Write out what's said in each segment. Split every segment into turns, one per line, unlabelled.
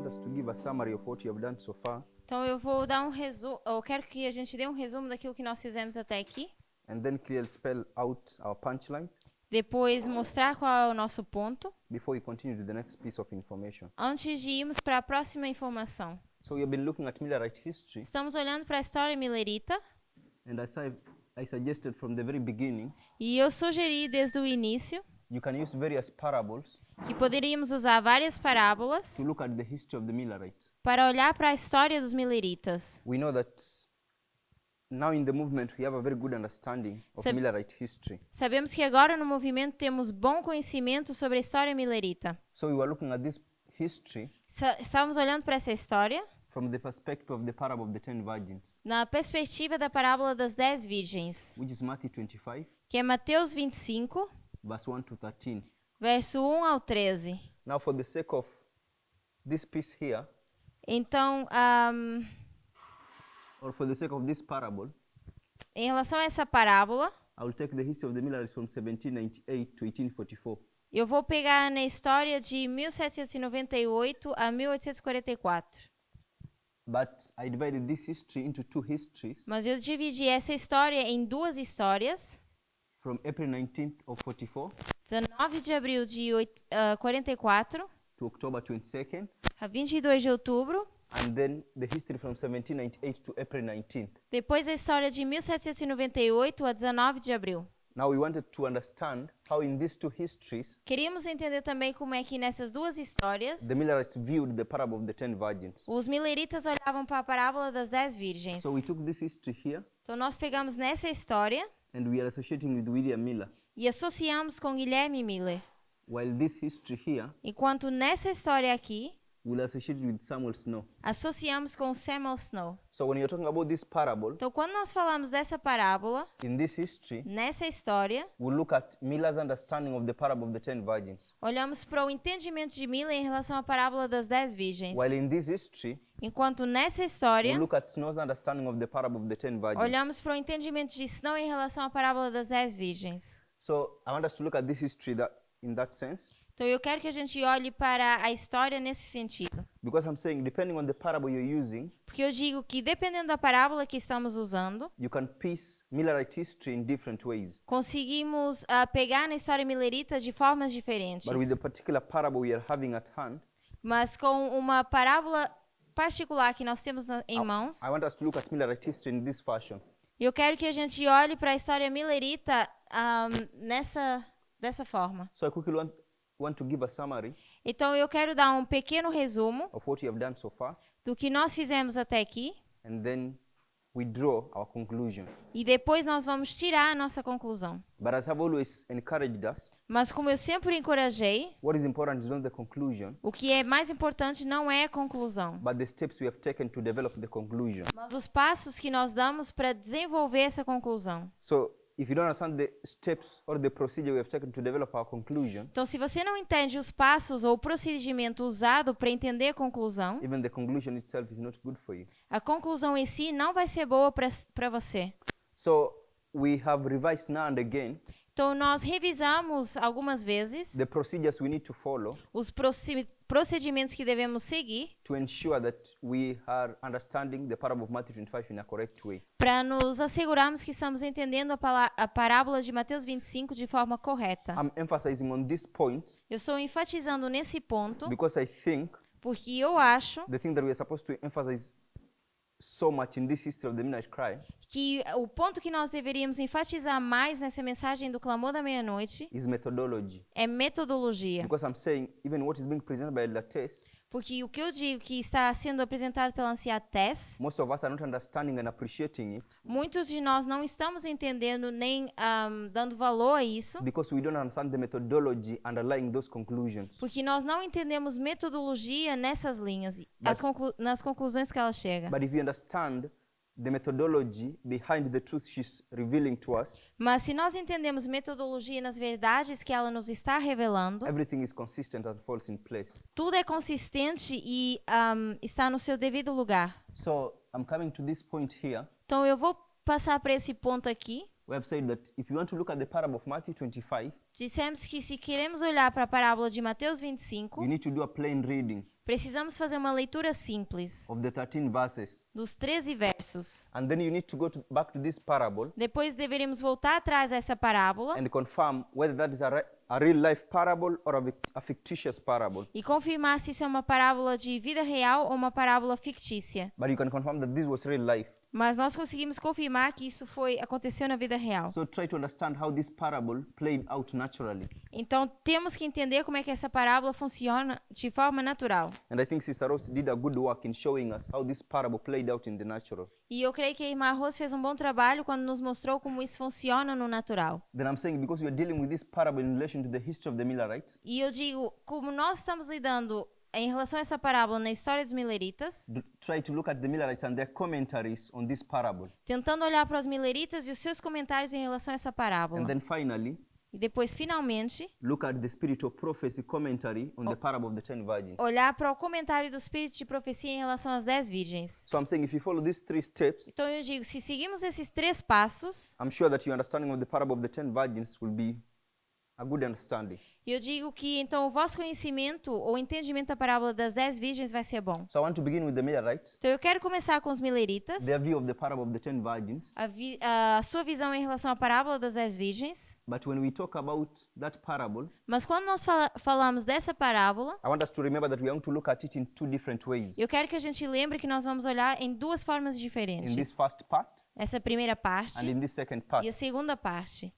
want us to give a summary of what you have done so far,
Então eu vou dar um resumo, eu quero que a gente dê um resumo daquilo que nós fizemos até aqui,
and then clearly spell out our punchline
depois mostrar qual é o nosso ponto,
before we continue to the next piece of information.
antes de irmos para a próxima informação.
So we have been looking at Millerite history,
Estamos olhando para a história milerita
and I suggested from the very beginning,
e eu sugeri desde o início
you can use various parables
que poderíamos usar várias parábolas
to look at the history of the Millerites.
para olhar para a história dos mileritas.
We know that now in the movement we have a very good understanding of
Sab-
Millerite history.
Sabemos que agora no movimento temos bom conhecimento sobre a história milerita.
So we were looking at this history
Estávamos olhando para essa história
from the perspective of the parable of the 10 virgins,
na perspectiva da parábola das 10 virgens,
which is Matthew 25,
que é Mateus 25,
verse 1 to 13.
verso 1 ao 13.
Now for the sake of this piece here,
Então,
or for the sake of this parable,
em relação a essa parábola,
I will take the history of the Millerites from 1798 to 1844.
eu vou pegar na história de 1798 a 1844.
But I divided this history into two histories
Mas eu dividi essa história em duas histórias.
from April 19th of 44
19 de abril de 44
to October 22nd,
a 22 de outubro.
and then the history from 1798 to April 19th.
Depois a história de 1798 a 19 de abril.
Now we wanted to understand how in these two histories
Queríamos entender também como é que nessas duas histórias
the Millerites viewed the parable of the 10 virgins.
os mileritas olhavam para a parábola das 10 virgens.
So we took this history here
Então nós pegamos nessa história
and we are associating with William Miller,
e associamos com Guilherme Miller.
while this history here
Enquanto nessa história aqui,
will associate with Samuel Snow.
associamos com Samuel Snow.
So when you're talking about this parable,
Então quando nós falamos dessa parábola,
in this history,
nessa história,
we'll look at Miller's understanding of the parable of the 10 virgins.
olhamos para o entendimento de Miller em relação à parábola das 10 virgens.
While in this history,
Enquanto nessa
we'll
história,
look at Snow's understanding of the parable of the 10 virgins.
olhamos para o entendimento de Snow em relação à parábola das 10 virgens.
So I want us to look at this history in that sense,
Então eu quero que a gente olhe para a história nesse sentido.
because I'm saying depending on the parable you're using,
Porque eu digo que dependendo da parábola que estamos usando,
you can piece Millerite history in different ways.
conseguimos pegar na história milerita de formas diferentes.
But with the particular parable we are having at hand,
Mas com uma parábola particular que nós temos em mãos,
I want us to look at Millerite history in this fashion.
eu quero que a gente olhe para a história milerita dessa forma.
So I quickly want to give a summary
Então eu quero dar um pequeno resumo
of what you have done so far,
do que nós fizemos até aqui
and then we draw our conclusion.
e depois nós vamos tirar a nossa conclusão.
But as I've always encouraged us,
Mas como eu sempre encorajei,
what is important is not the conclusion,
o que é mais importante não é a conclusão,
but the steps we have taken to develop the conclusion.
mas os passos que nós damos para desenvolver essa conclusão.
So if you don't understand the steps or the procedure we have taken to develop our conclusion,
Então, se você não entende os passos ou o procedimento usado para entender a conclusão,
even the conclusion itself is not good for you.
a conclusão em si não vai ser boa para você.
So we have revised now and again
Então, nós revisamos algumas vezes
the procedures we need to follow
os procedimentos que devemos seguir
to ensure that we are understanding the parable of Matthew 25 in a correct way.
para nos assegurarmos que estamos entendendo a parábola de Mateus 25 de forma correta.
I'm emphasizing on this point
Eu estou enfatizando nesse ponto
because I think
porque eu acho
the thing that we are supposed to emphasize so much in this history of the midnight cry
que o ponto que nós deveríamos enfatizar mais nessa mensagem do clamor da meia-noite
is methodology.
é metodologia.
Because I'm saying even what is being presented by Elder Tess,
Porque o que eu digo que está sendo apresentado pela anciã Tess,
most of us are not understanding and appreciating it
muitos de nós não estamos entendendo nem dando valor a isso,
because we don't understand the methodology underlying those conclusions.
porque nós não entendemos metodologia nessas linhas, nas conclusões que ela chega.
But if you understand the methodology behind the truth she's revealing to us,
Mas se nós entendemos metodologia nas verdades que ela nos está revelando,
everything is consistent and falls in place.
tudo é consistente e está no seu devido lugar.
So I'm coming to this point here
Então eu vou passar para esse ponto aqui,
we have said that if you want to look at the parable of Matthew 25,
Dissemos que se queremos olhar para a parábola de Mateus 25,
you need to do a plain reading
precisamos fazer uma leitura simples
of the 13 verses.
dos 13 versos.
And then you need to go back to this parable
Depois deveremos voltar atrás a essa parábola
and confirm whether that is a real life parable or a fictitious parable.
e confirmar se isso é uma parábola de vida real ou uma parábola fictícia.
But you can confirm that this was real life.
Mas nós conseguimos confirmar que isso aconteceu na vida real.
So try to understand how this parable played out naturally.
Então temos que entender como é que essa parábola funciona de forma natural.
And I think Sister Rose did a good work in showing us how this parable played out in the natural.
E eu creio que a irmã Rose fez um bom trabalho quando nos mostrou como isso funciona no natural.
Then I'm saying because we are dealing with this parable in relation to the history of the Millerites,
E eu digo, como nós estamos lidando em relação a essa parábola na história dos mileritas,
try to look at the Millerites and their commentaries on this parable.
tentando olhar para os mileritas e os seus comentários em relação a essa parábola.
And then finally,
E depois, finalmente,
look at the Spirit of Prophecy commentary on the parable of the 10 virgins.
olhar para o comentário do Espírito de Profecia em relação às 10 virgens.
So I'm saying if you follow these 3 steps,
Então eu digo, se seguimos esses 3 passos,
I'm sure that your understanding of the parable of the 10 virgins will be a good understanding.
eu digo que então o vosso conhecimento ou entendimento da parábola das 10 virgens vai ser bom.
So I want to begin with the Millerites,
Então eu quero começar com os mileritas,
their view of the parable of the 10 virgins.
a sua visão em relação à parábola das 10 virgens.
But when we talk about that parable,
Mas quando nós falamos dessa parábola,
I want us to remember that we are going to look at it in 2 different ways.
eu quero que a gente lembre que nós vamos olhar em 2 formas
In this
diferentes.
first part
Essa primeira
and
parte
in this second part.
e a segunda parte.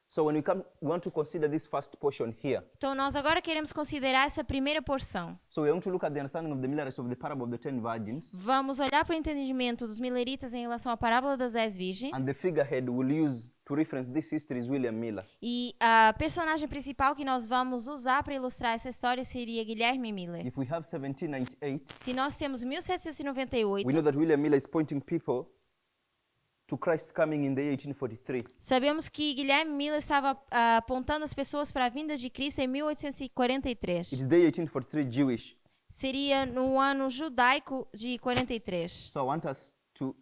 So when we want to consider this first portion here,
Então nós agora queremos considerar essa primeira porção.
so we want to look at the understanding of the Millerites of the parable of the 10 virgins,
Vamos olhar para o entendimento dos mileritas em relação à parábola das 10 virgens.
and the figurehead we'll use to reference this history is William Miller.
E a personagem principal que nós vamos usar para ilustrar essa história seria Guilherme Miller.
If we have 1798,
Se nós temos
we
1798,
know that William Miller is pointing people to Christ coming in the year 1843.
sabemos que Guilherme Miller estava apontando as pessoas para a vinda de Cristo em 1843.
It is the year 1843 Jewish.
Seria no ano judaico de 43.
So I want us to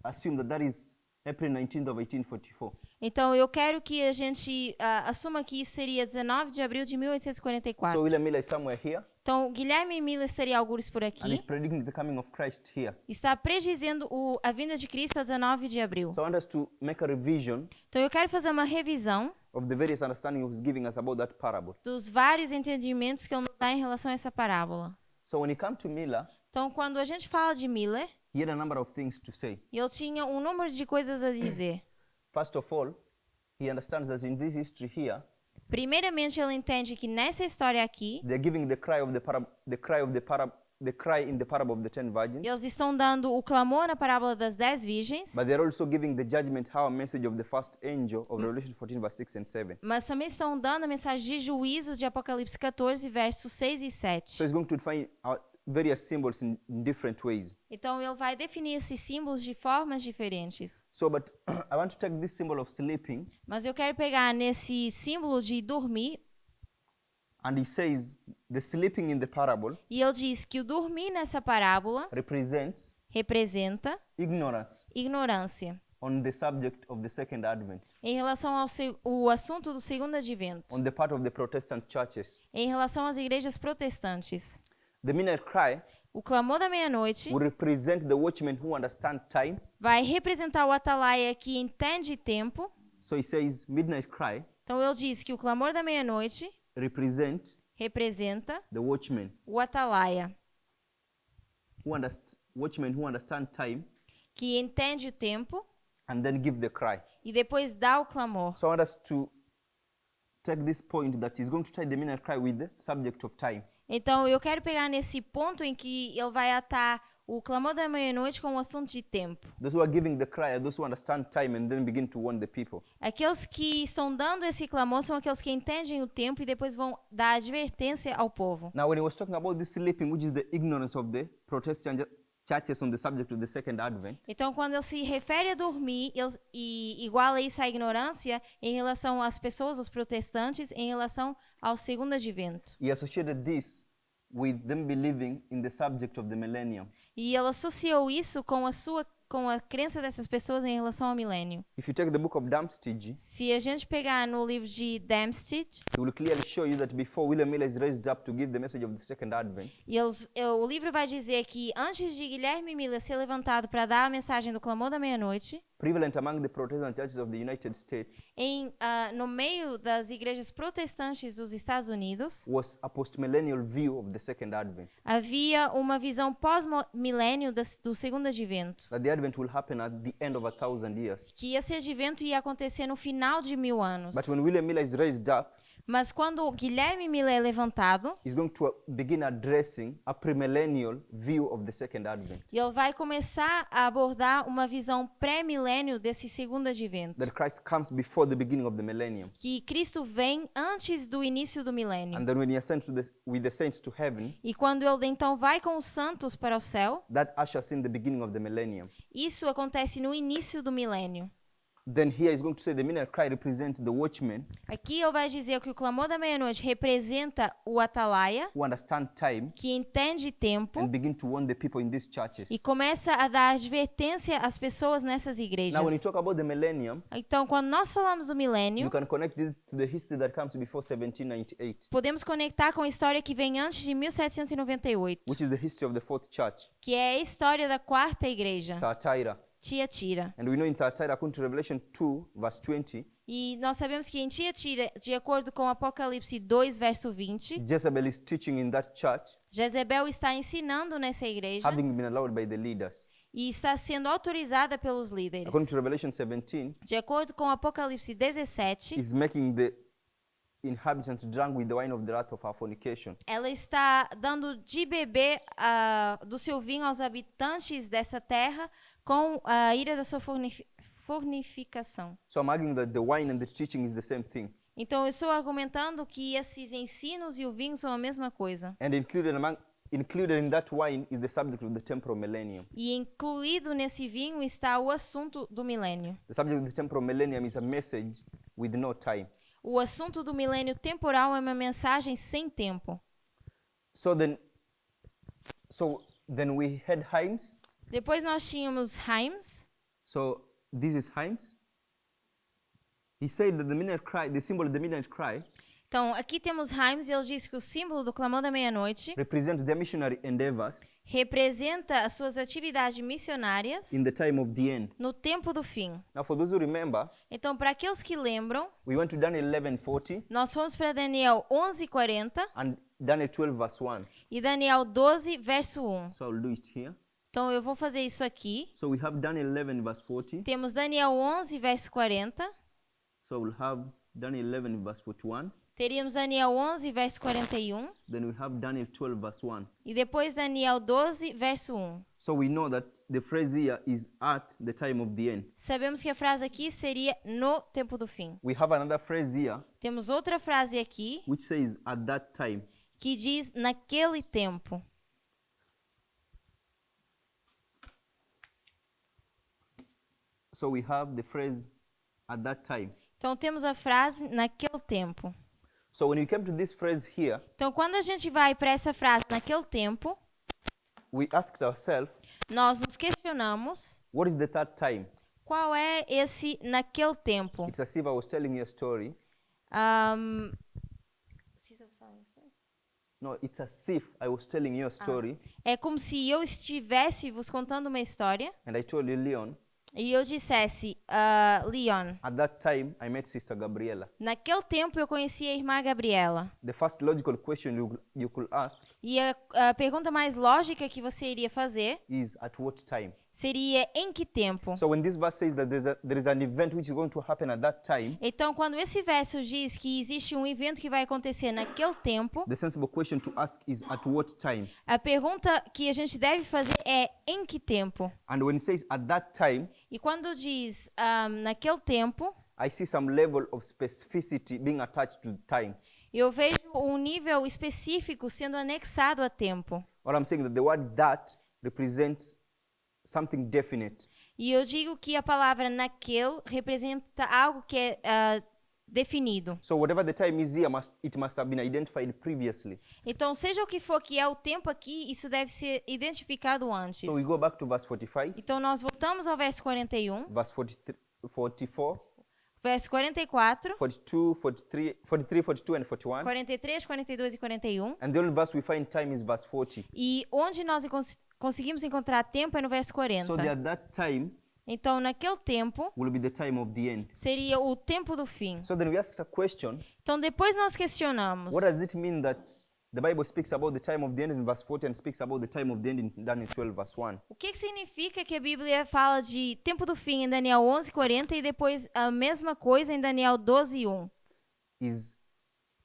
assume that that is April 19th of 1844.
Então eu quero que a gente assuma que isso seria 19 de abril de
So
1844.
William Miller is somewhere here,
Então Guilherme Miller estaria algures por
and he's
aqui.
predicting the coming of Christ here.
Está predizendo a vinda de Cristo a 19 de abril.
So I want us to make a revision
Então eu quero fazer uma revisão
of the various understanding he's giving us about that parable.
dos vários entendimentos que ele nos dá em relação a essa parábola.
So when you come to Miller,
Então quando a gente fala de Miller,
he had a number of things to say.
ele tinha um número de coisas a dizer.
First of all, he understands that in this history here,
Primeiramente, ele entende que nessa história aqui,
they're giving the cry in the parable of the 10 virgins,
eles estão dando o clamor na parábola das 10 virgens,
but they're also giving the judgment how a message of the first angel of Revelation 14 verse 6 and 7.
mas também estão dando a mensagem de juízos de Apocalipse 14, versos 6 e 7.
So he's going to define various symbols in different ways.
Então, ele vai definir esses símbolos de formas diferentes.
So, but I want to take this symbol of sleeping,
Mas eu quero pegar nesse símbolo de dormir,
and he says the sleeping in the parable
e ele diz que o dormir nessa parábola
represents
representa
ignorance
ignorância
on the subject of the second advent,
em relação ao o assunto do segundo advento,
on the part of the Protestant churches.
em relação às igrejas protestantes.
The midnight cry
O clamor da meia-noite
will represent the watchmen who understand time.
vai representar o atalaia que entende tempo.
So he says midnight cry
Então ele diz que o clamor da meia-noite
represent
representa
the watchmen
o atalaia
watchmen who understand time
que entende o tempo
and then give the cry.
e depois dá o clamor.
So I want us to take this point that he's going to tie the midnight cry with the subject of time.
Então eu quero pegar nesse ponto em que ele vai atar o clamor da meia-noite com o assunto de tempo.
Those who are giving the cry are those who understand time and then begin to warn the people.
Aqueles que estão dando esse clamor são aqueles que entendem o tempo e depois vão dar advertência ao povo.
Now, when he was talking about this sleeping, which is the ignorance of the Protestant churches on the subject of the second advent,
Então, quando ele se refere a dormir e iguala isso à ignorância em relação às pessoas, os protestantes, em relação ao segundo advento.
he associated this with them believing in the subject of the millennium.
E ele associou isso com com a crença dessas pessoas em relação ao milênio.
If you take the book of Dempsey,
Se a gente pegar no livro de Dempsey,
it will clearly show you that before William Miller is raised up to give the message of the second advent,
o livro vai dizer que antes de Guilherme Miller ser levantado para dar a mensagem do clamor da meia-noite,
prevalent among the Protestant churches of the United States
no meio das igrejas protestantes dos Estados Unidos,
was a post-millennial view of the second advent.
havia uma visão pós-milênio do segundo advento,
That the advent will happen at the end of 1,000 years.
que esse advento ia acontecer no final de 1000 anos.
But when William Miller is raised up,
Mas quando Guilherme Miller é levantado,
he's going to begin addressing a premillennial view of the second advent.
ele vai começar a abordar uma visão pré-milênio desse segundo advento,
That Christ comes before the beginning of the millennium.
que Cristo vem antes do início do milênio.
And then when he ascends with the saints to heaven,
E quando ele então vai com os santos para o céu,
that ushers in the beginning of the millennium.
isso acontece no início do milênio.
Then here he's going to say the midnight cry represents the watchmen
Aqui ele vai dizer que o clamor da meia-noite representa o atalaia,
who understand time
que entende tempo
and begin to warn the people in these churches.
e começa a dar advertência às pessoas nessas
Now, when you
igrejas.
talk about the millennium,
Então, quando nós falamos do
you
milênio,
can connect this to the history that comes before 1798,
podemos conectar com a história que vem antes de 1798,
which is the history of the fourth church,
que é a história da quarta igreja,
Thyatira.
Tiatira.
And we know in Thyatira, according to Revelation 2, verse 20,
E nós sabemos que em Tiatira, de acordo com Apocalipse 2, verso 20,
Jezebel is teaching in that church,
Jezebel está ensinando nessa igreja
having been allowed by the leaders.
e está sendo autorizada pelos líderes.
According to Revelation 17,
De acordo com Apocalipse 17,
is making the inhabitants drunk with the wine of the wrath of our fornication.
ela está dando de beber do seu vinho aos habitantes dessa terra com a ira da sua fornificação.
So I'm arguing that the wine and the teaching is the same thing.
Então, eu estou argumentando que esses ensinos e o vinho são a mesma coisa.
And included in that wine is the subject of the temporal millennium.
E incluído nesse vinho está o assunto do milênio.
The subject of the temporal millennium is a message with no time.
O assunto do milênio temporal é uma mensagem sem tempo.
So then we had hymns.
Depois nós tínhamos hymns.
So this is hymns. He said that the midnight cry, the symbol of the midnight cry,
Então, aqui temos hymns e ele diz que o símbolo do clamor da meia-noite
represents their missionary endeavors
representa as suas atividades missionárias
in the time of the end.
no tempo do fim.
Now, for those who remember,
Então, para aqueles que lembram,
we went to Daniel 11:40
nós fomos para Daniel 11:40
and Daniel 12 verse 1.
e Daniel 12, verso 1.
So I'll do it here.
Então, eu vou fazer isso aqui.
So we have Daniel 11 verse 40.
Temos Daniel 11, verso 40.
So we'll have Daniel 11 verse 41.
Teríamos Daniel 11, verso 41.
Then we have Daniel 12 verse 1.
E depois Daniel 12, verso 1.
So we know that the phrase here is at the time of the end.
Sabemos que a frase aqui seria no tempo do fim.
We have another phrase here
Temos outra frase aqui
which says at that time.
que diz naquele tempo.
So we have the phrase at that time.
Então temos a frase naquele tempo.
So when we come to this phrase here,
Então quando a gente vai para essa frase naquele tempo,
we asked ourselves,
nós nos questionamos
what is the third time?
qual é esse naquele tempo.
It's as if I was telling you a story.
Ahm,
No, it's as if I was telling you a story
É como se eu estivesse vos contando uma história
and I told you, Leon,
e eu dissesse, Leon,
at that time I met Sister Gabriela.
naquele tempo eu conheci a irmã Gabriela.
The first logical question you could ask
E a pergunta mais lógica que você iria fazer
is at what time?
seria em que tempo?
So when this verse says that there is an event which is going to happen at that time,
Então, quando esse verso diz que existe um evento que vai acontecer naquele tempo,
the sensible question to ask is at what time?
a pergunta que a gente deve fazer é em que tempo?
And when it says at that time,
E quando diz naquele tempo,
I see some level of specificity being attached to time.
eu vejo um nível específico sendo anexado a tempo.
What I'm saying that the word that represents something definite.
E eu digo que a palavra naquele representa algo que é definido.
So whatever the time is here, it must have been identified previously.
Então, seja o que for que é o tempo aqui, isso deve ser identificado antes.
So we go back to verse 45,
Então, nós voltamos ao verso 41,
verse 43, 44,
verso 44,
42, 43, 42, and 41.
43, 42 e 41.
And the only verse we find time is verse 40.
E onde nós conseguimos encontrar tempo é no verso 40.
So at that time
Então, naquele tempo,
will be the time of the end.
seria o tempo do fim.
So then we asked a question,
Então, depois nós questionamos.
what does it mean that the Bible speaks about the time of the end in verse 40 and speaks about the time of the end in Daniel 12 verse 1?
O que significa que a Bíblia fala de tempo do fim em Daniel 11:40 e depois a mesma coisa em Daniel 12:1?
Is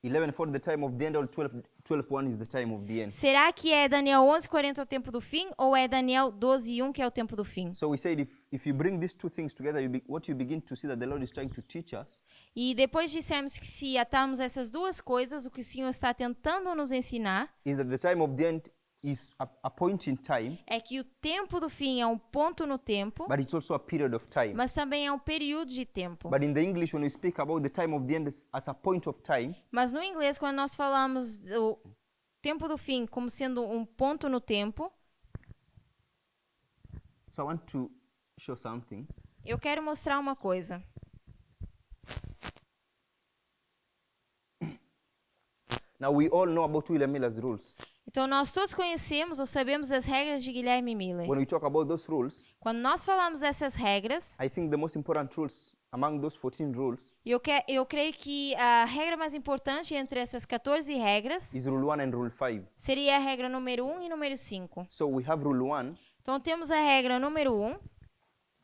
11:40 the time of the end or 12:1 is the time of the end?
Será que é Daniel 11:40 o tempo do fim ou é Daniel 12:1 que é o tempo do fim?
So we said if you bring these two things together, what you begin to see that the Lord is trying to teach us
E depois dissemos que se atarmos essas duas coisas, o que o Senhor está tentando nos ensinar
is that the time of the end is a point in time,
é que o tempo do fim é um ponto no tempo,
but it's also a period of time.
mas também é um período de tempo.
But in the English, when we speak about the time of the end as a point of time,
Mas no inglês, quando nós falamos do tempo do fim como sendo um ponto no tempo,
so I want to show something.
eu quero mostrar uma coisa.
Now we all know about William Miller's rules.
Então, nós todos conhecemos ou sabemos das regras de Guilherme Miller.
When we talk about those rules,
Quando nós falamos dessas regras,
I think the most important rules among those 14 rules
eu creio que a regra mais importante entre essas 14 regras
is rule 1 and rule 5.
seria a regra número 1 e número 5.
So we have rule 1.
Então, temos a regra número 1,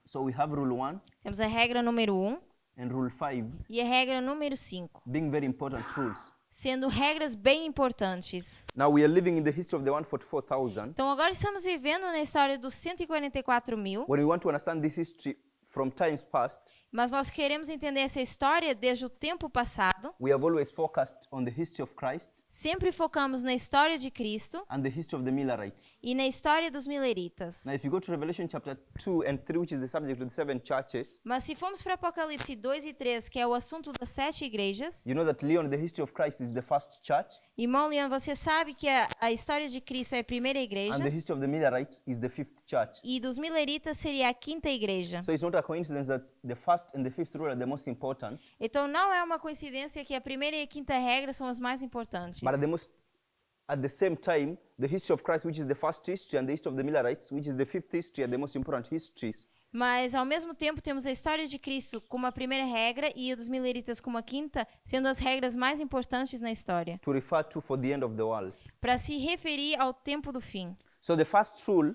So we have rule 1
temos a regra número 1
and rule 5
e a regra número 5,
being very important rules.
sendo regras bem importantes.
Now we are living in the history of the 144,000.
Então, agora estamos vivendo na história dos 144 mil,
When we want to understand this history from times past,
mas nós queremos entender essa história desde o tempo passado.
we have always focused on the history of Christ
Sempre focamos na história de Cristo
and the history of the Millerites.
e na história dos Mileritas.
Now if you go to Revelation chapter 2 and 3, which is the subject of the 7 churches,
Mas se formos para Apocalipse 2 e 3, que é o assunto das 7 igrejas,
you know that Leon, the history of Christ, is the first church,
irmão Leon, você sabe que a história de Cristo é a primeira igreja
and the history of the Millerites is the fifth church.
e dos Mileritas seria a quinta igreja.
So it's not a coincidence that the first and the fifth rule are the most important,
Então não é uma coincidência que a primeira e a quinta regra são as mais importantes.
but at the same time, the history of Christ, which is the first history, and the history of the Millerites, which is the fifth history, are the most important histories.
Mas ao mesmo tempo temos a história de Cristo como a primeira regra e a dos Mileritas como a quinta, sendo as regras mais importantes na história,
To refer to for the end of the world.
para se referir ao tempo do fim.
So the first rule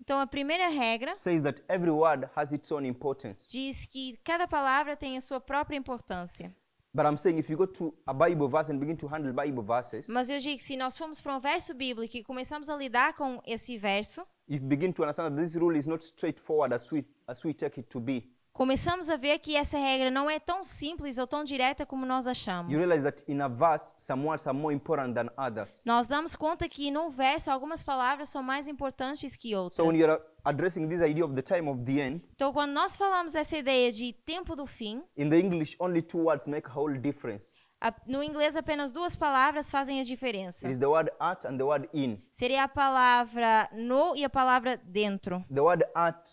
Então a primeira regra
says that every word has its own importance.
diz que cada palavra tem a sua própria importância.
But I'm saying if you go to a Bible verse and begin to handle Bible verses,
Mas eu digo que se nós formos para um verso bíblico e começamos a lidar com esse verso,
you begin to understand that this rule is not straightforward as we take it to be.
começamos a ver que essa regra não é tão simples ou tão direta como nós achamos.
You realize that in a verse, some words are more important than others.
Nós damos conta que no verso algumas palavras são mais importantes que outras.
So when you're addressing this idea of the time of the end,
Então, quando nós falamos dessa ideia de tempo do fim,
in the English, only two words make a whole difference.
no inglês apenas duas palavras fazem a diferença.
It is the word at and the word in.
Seria a palavra no e a palavra dentro.
The word at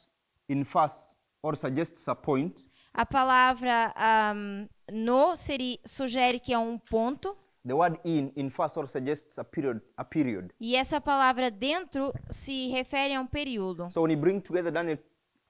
infers or suggests a point,
A palavra no sugere que é um ponto.
the word in infers or suggests a period.
E essa palavra dentro se refere a um período.
So when you bring together Daniel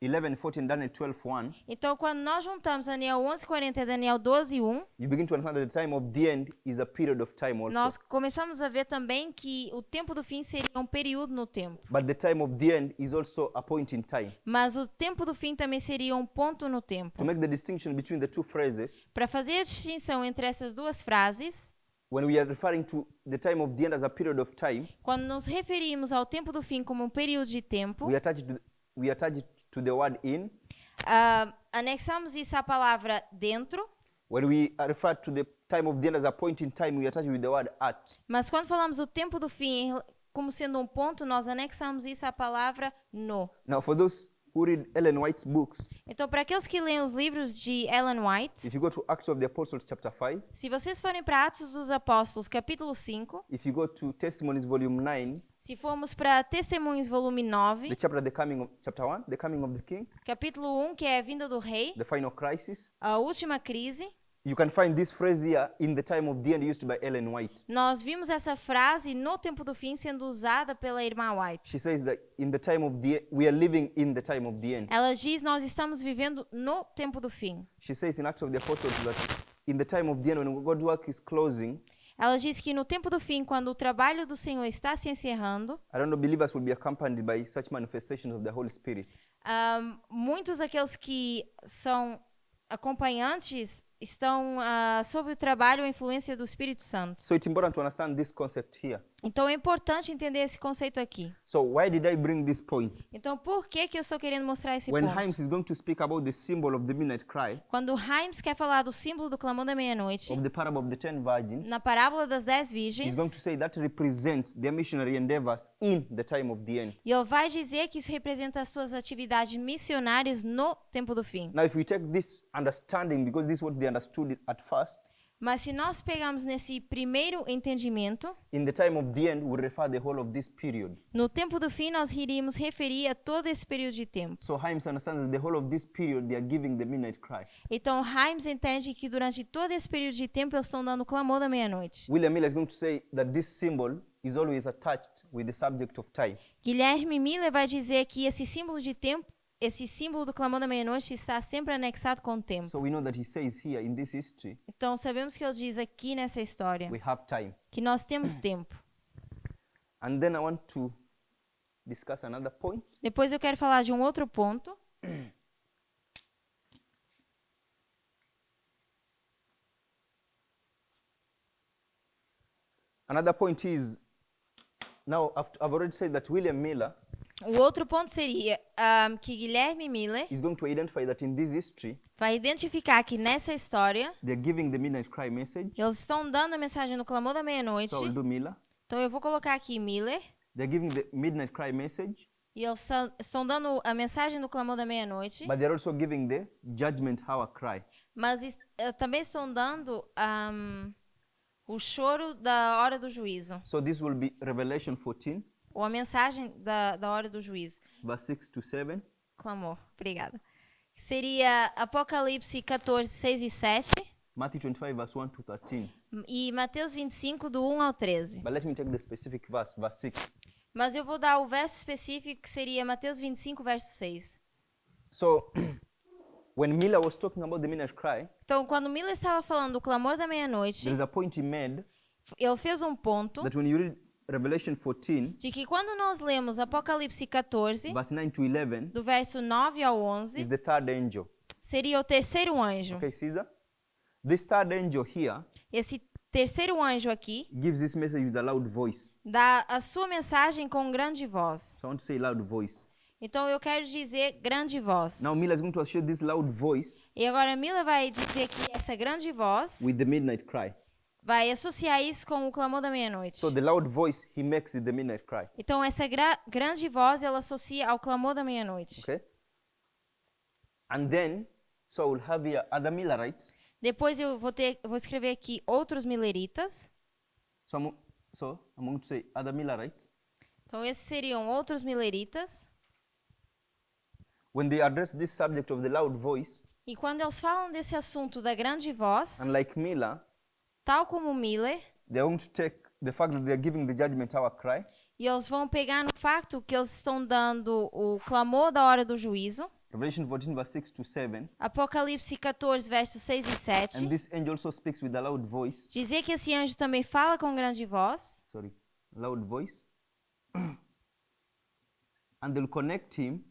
11:40 and Daniel 12:1,
Então, quando nós juntamos Daniel 11:40 e Daniel 12:1,
you begin to understand that the time of the end is a period of time also.
nós começamos a ver também que o tempo do fim seria um período no tempo.
But the time of the end is also a point in time.
Mas o tempo do fim também seria um ponto no tempo.
To make the distinction between the two phrases,
Para fazer a distinção entre essas duas frases,
when we are referring to the time of the end as a period of time,
quando nos referimos ao tempo do fim como um período de tempo,
we attach it to the word in.
anexamos isso à palavra dentro.
When we refer to the time of the end as a point in time, we attach it with the word at.
Mas quando falamos do tempo do fim como sendo um ponto, nós anexamos isso à palavra no.
Now, for those who read Ellen White's books,
Então, para aqueles que leem os livros de Ellen White,
if you go to Acts of the Apostles chapter 5,
se vocês forem para Atos dos Apóstolos, capítulo 5,
if you go to Testimonies volume 9,
se formos para Testemunhos, volume 9,
the chapter chapter 1, the coming of the king,
capítulo 1, que é a vinda do rei,
the final crisis,
a última crise,
you can find this phrase here in the time of the end used by Ellen White.
nós vimos essa frase no tempo do fim sendo usada pela irmã White.
She says that in the time of the we are living in the time of the end.
Ela diz, nós estamos vivendo no tempo do fim.
She says in Acts of the Apostles that in the time of the end, when God's work is closing,
Ela diz que no tempo do fim, quando o trabalho do Senhor está se encerrando,
I don't know, believers will be accompanied by such manifestations of the Holy Spirit.
muitos daqueles que são acompanhantes estão sob o trabalho e a influência do Espírito Santo.
So it's important to understand this concept here.
Então é importante entender esse conceito aqui.
So why did I bring this point?
Então por que eu estou querendo mostrar esse
When
ponto?
Himes is going to speak about the symbol of the midnight cry,
Quando Himes quer falar do símbolo do clamor da meia-noite,
of the parable of the 10 virgins,
na parábola das 10
he's
virgens,
going to say that represents their missionary endeavors in the time of the end.
e ele vai dizer que isso representa as suas atividades missionárias no tempo do fim.
Now, if we take this understanding, because this is what they understood it at first,
Mas se nós pegarmos nesse primeiro entendimento,
in the time of the end, we refer the whole of this period.
no tempo do fim nós iríamos referir a todo esse período de tempo.
So Himes understands that the whole of this period, they are giving the midnight cry.
Então Himes entende que durante todo esse período de tempo eles estão dando o clamor da meia-noite.
William Miller is going to say that this symbol is always attached with the subject of time.
Guilherme Miller vai dizer que esse símbolo de tempo, esse símbolo do clamor da meia-noite está sempre anexado com o tempo.
So we know that he says here in this history,
Então sabemos que ele diz aqui nessa história
we have time.
que nós temos tempo.
And then I want to discuss another point.
Depois eu quero falar de um outro ponto.
Another point is, now I've already said that William Miller
O outro ponto seria que Guilherme Miller
is going to identify that in this history,
vai identificar que nessa história
they're giving the midnight cry message.
eles estão dando a mensagem no clamor da meia-noite.
So I'll do Miller.
Então eu vou colocar aqui Miller
They're giving the midnight cry message,
e eles estão dando a mensagem do clamor da meia-noite,
but they're also giving the judgment hour cry.
mas também estão dando o choro da hora do juízo,
So this will be Revelation 14,
ou a mensagem da hora do juízo.
verse 6 to 7.
Clamor, obrigada. Seria Apocalipse 14, 6 e 7
Matthew 25, verse 1 to 13.
e Mateus 25, do 1 ao 13.
But let me take the specific verse 6.
Mas eu vou dar o verso específico que seria Mateus 25, verso 6.
So when Miller was talking about the midnight cry,
Então, quando Miller estava falando do clamor da meia-noite,
there is a point he made
ele fez um ponto
that when you read Revelation 14,
de que quando nós lemos Apocalipse 14,
verse 9 to 11,
do verso 9 ao
is
11,
the third angel.
seria o terceiro anjo.
Okay, Caesar? This third angel here
Esse terceiro anjo aqui
gives this message with a loud voice.
dá a sua mensagem com grande voz.
So I want to say loud voice.
Então, eu quero dizer grande voz.
Now Miller is going to associate this loud voice
E agora Miller vai dizer que essa grande voz
with the midnight cry.
vai associar isso com o clamor da meia-noite.
So the loud voice he makes is the midnight cry.
Então, essa grande voz, ela associa ao clamor da meia-noite.
Okay? And then, so I will have here other Millerites.
Depois eu vou escrever aqui outros mileritas.
So I'm going to say other Millerites.
Então, esses seriam outros mileritas.
When they address this subject of the loud voice,
E quando eles falam desse assunto da grande voz,
unlike Miller,
tal como Miller,
they're going to take the fact that they're giving the judgment hour cry,
e eles vão pegar no facto que eles estão dando o clamor da hora do juízo,
Revelation 14, verse 6 to 7,
Apocalipse 14, versos 6 e
and
7,
this angel also speaks with a loud voice.
dizer que esse anjo também fala com grande voz,
Loud voice. And they'll connect him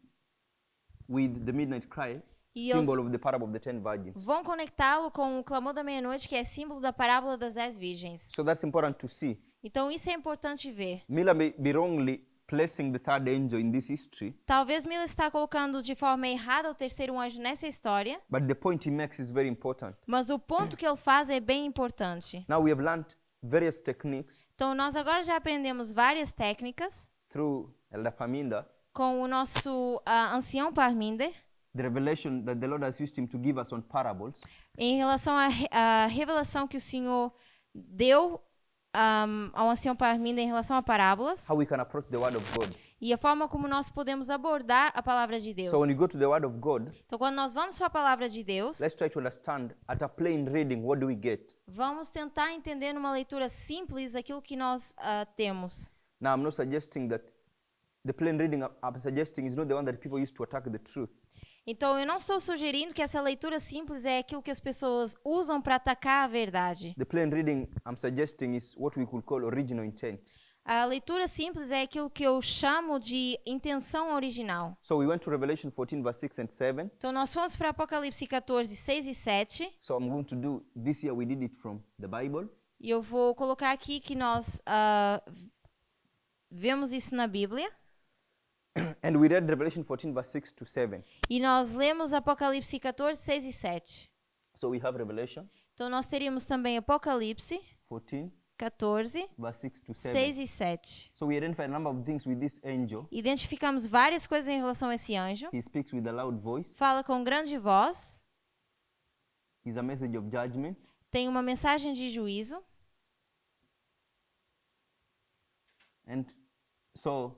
with the midnight cry,
E eles
symbol of the parable of the 10 virgins.
vão conectá-lo com o clamor da meia-noite, que é símbolo da parábola das 10 virgens.
So that's important to see.
Então, isso é importante ver.
Miller may be wrongly placing the third angel in this history,
Talvez Miller está colocando de forma errada o terceiro anjo nessa história,
but the point he makes is very important.
mas o ponto que ele faz é bem importante.
Now we have learned various techniques
Então, nós agora já aprendemos várias técnicas
through Elder Paminda
com o nosso ancião Parminder
the revelation that the Lord has used him to give us on parables,
em relação à revelação que o Senhor deu ao ancião Parminder em relação a parábolas
how we can approach the Word of God.
e a forma como nós podemos abordar a palavra de Deus.
So when you go to the Word of God,
Então, quando nós vamos para a palavra de Deus,
let's try to understand at a plain reading, what do we get?
vamos tentar entender numa leitura simples aquilo que nós temos.
Now, I'm not suggesting that the plain reading I'm suggesting is not the one that people use to attack the truth.
Então, eu não estou sugerindo que essa leitura simples é aquilo que as pessoas usam para atacar a verdade.
The plain reading I'm suggesting is what we could call original intent.
A leitura simples é aquilo que eu chamo de intenção original.
So we went to Revelation 14, verse 6 and 7.
Então, nós fomos para Apocalipse 14, 6 e 7.
So I'm going to do, this year we did it from the Bible.
E eu vou colocar aqui que nós vemos isso na Bíblia.
And we read Revelation 14, verse 6 to 7.
E nós lemos Apocalipse 14, 6 e 7.
So we have Revelation
Então, nós teríamos também Apocalipse
14,
14,
verse 6 to 7.
6 e 7.
So we identify a number of things with this angel.
Identificamos várias coisas em relação a esse anjo.
He speaks with a loud voice.
Fala com grande voz.
He's a message of judgment.
Tem uma mensagem de juízo.
And so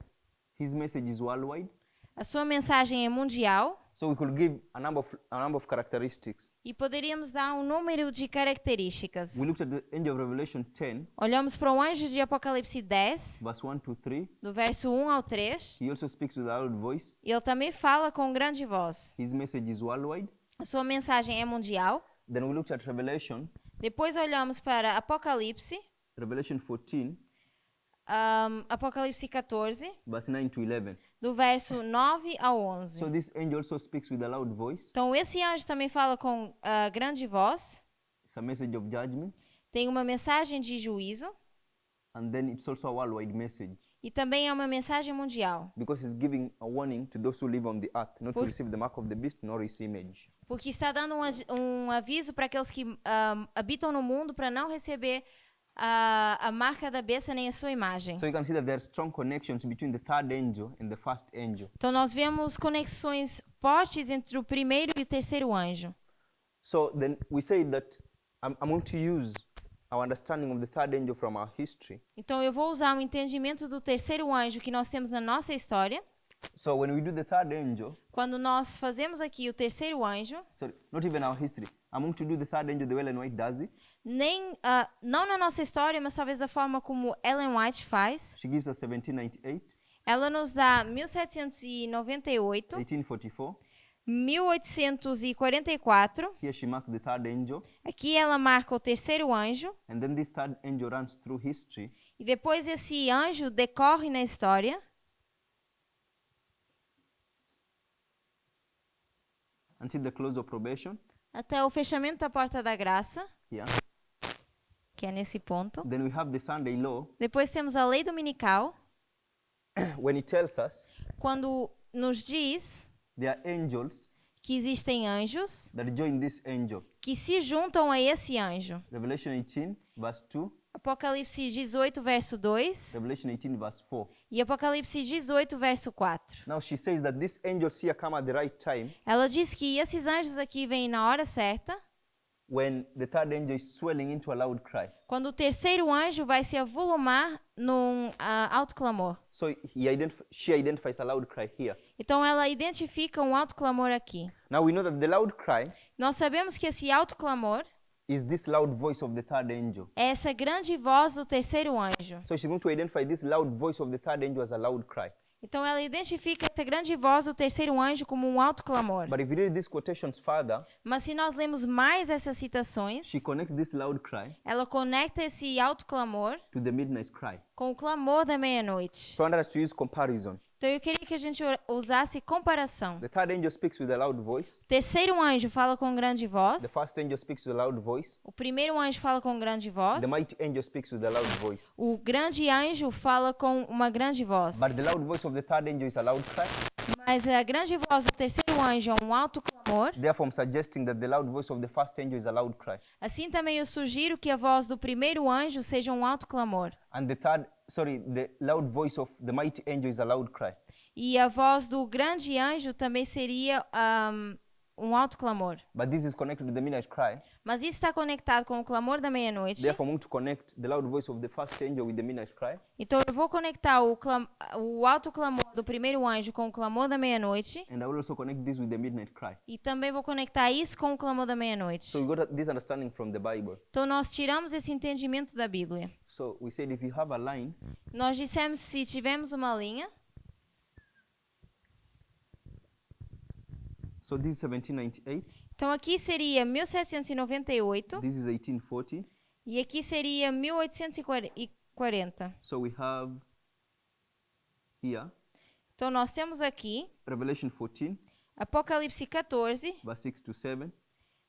his message is worldwide.
A sua mensagem é mundial.
So we could give a number of characteristics.
E poderíamos dar um número de características.
We looked at the angel of Revelation 10,
Olhamos para o anjo de Apocalipse 10,
verse 1 to 3.
do verso 1 ao 3.
He also speaks with a loud voice.
E ele também fala com grande voz.
His message is worldwide.
A sua mensagem é mundial.
Then we looked at Revelation,
Depois olhamos para Apocalipse,
Revelation 14,
Apocalipse 14,
verse 9 to 11.
do verso 9 ao 11.
So this angel also speaks with a loud voice.
Então, esse anjo também fala com grande voz.
It's a message of judgment.
Tem uma mensagem de juízo.
And then it's also a worldwide message.
E também é uma mensagem mundial.
Because he's giving a warning to those who live on the earth, not to
Por-
receive the mark of the beast nor his image.
Porque está dando um aviso para aqueles que habitam no mundo para não receber a marca da besta nem a sua imagem.
So you can see that there are strong connections between the third angel and the first angel.
Então, nós vemos conexões fortes entre o primeiro e o terceiro anjo.
So then we say that I'm going to use our understanding of the third angel from our history.
Então, eu vou usar o entendimento do terceiro anjo que nós temos na nossa história.
So when we do the third angel,
Quando nós fazemos aqui o terceiro anjo,
sorry, not even our history, I'm going to do the third angel the way Ellen White does it.
não na nossa história, mas talvez da forma como Ellen White faz.
She gives us 1798,
Ela nos dá 1798,
1844.
1844.
Here she marks the third angel.
Aqui ela marca o terceiro anjo.
And then this third angel runs through history
E depois esse anjo decorre na história
until the close of probation.
até o fechamento da porta da graça,
Yeah.
que é nesse ponto.
Then we have the Sunday law
Depois temos a lei dominical,
when it tells us
quando nos diz
there are angels
que existem anjos
that join this angel.
que se juntam a esse anjo.
Revelation 18, verse 2,
Apocalipse 18, verso 2
Revelation 18, verse 4.
e Apocalipse 18, verso 4.
Now she says that these angels here come at the right time
Ela diz que esses anjos aqui vêm na hora certa,
when the third angel is swelling into a loud cry.
quando o terceiro anjo vai se avolumar num alto clamor.
So she identifies a loud cry here.
Então ela identifica um alto clamor aqui.
Now we know that the loud cry
Nós sabemos que esse alto clamor
is this loud voice of the third angel.
é essa grande voz do terceiro anjo.
So she's going to identify this loud voice of the third angel as a loud cry.
Então ela identifica essa grande voz do terceiro anjo como um alto clamor.
But if you read these quotations further,
Mas se nós lemos mais essas citações,
she connects this loud cry
ela conecta esse alto clamor
to the midnight cry.
com o clamor da meia-noite.
So I want us to use comparison.
Então eu queria que a gente usasse comparação.
The third angel speaks with a loud voice.
O terceiro anjo fala com grande
The
voz.
first angel speaks with a loud voice.
O primeiro anjo fala com grande voz.
The mighty angel speaks with a loud voice.
O grande anjo fala com uma grande voz.
But the loud voice of the third angel is a loud cry.
Mas a grande voz do terceiro anjo é um alto clamor. clamor,
Therefore, I'm suggesting that the loud voice of the first angel is a loud cry.
assim também eu sugiro que a voz do primeiro anjo seja um alto clamor.
And the loud voice of the mighty angel is a loud cry.
E a voz do grande anjo também seria um alto clamor.
But this is connected to the midnight cry.
Mas isso está conectado com o clamor da meia-noite.
Therefore, I'm going to connect the loud voice of the first angel with the midnight cry.
Então eu vou conectar o alto clamor do primeiro anjo com o clamor da meia-noite.
And I will also connect this with the midnight cry.
E também vou conectar isso com o clamor da meia-noite.
So we got this understanding from the Bible.
Então nós tiramos esse entendimento da Bíblia.
So we said if you have a line,
Nós dissemos se tivermos uma linha.
so this is 1798,
Então aqui seria 1798
this is 1840.
e aqui seria 1840.
So we have here
Então nós temos aqui
Revelation 14,
Apocalipse 14,
verse 6 to 7,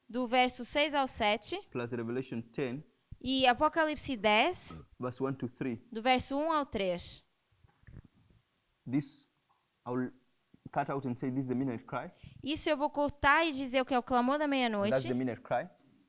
do verso 6 ao 7,
plus Revelation 10,
e Apocalipse 10,
verse 1 to 3.
do verso 1 ao 3.
This I will cut out and say this is the midnight cry.
Isso eu vou cortar e dizer o que é o clamor da
And that's
meia-noite,
the midnight cry.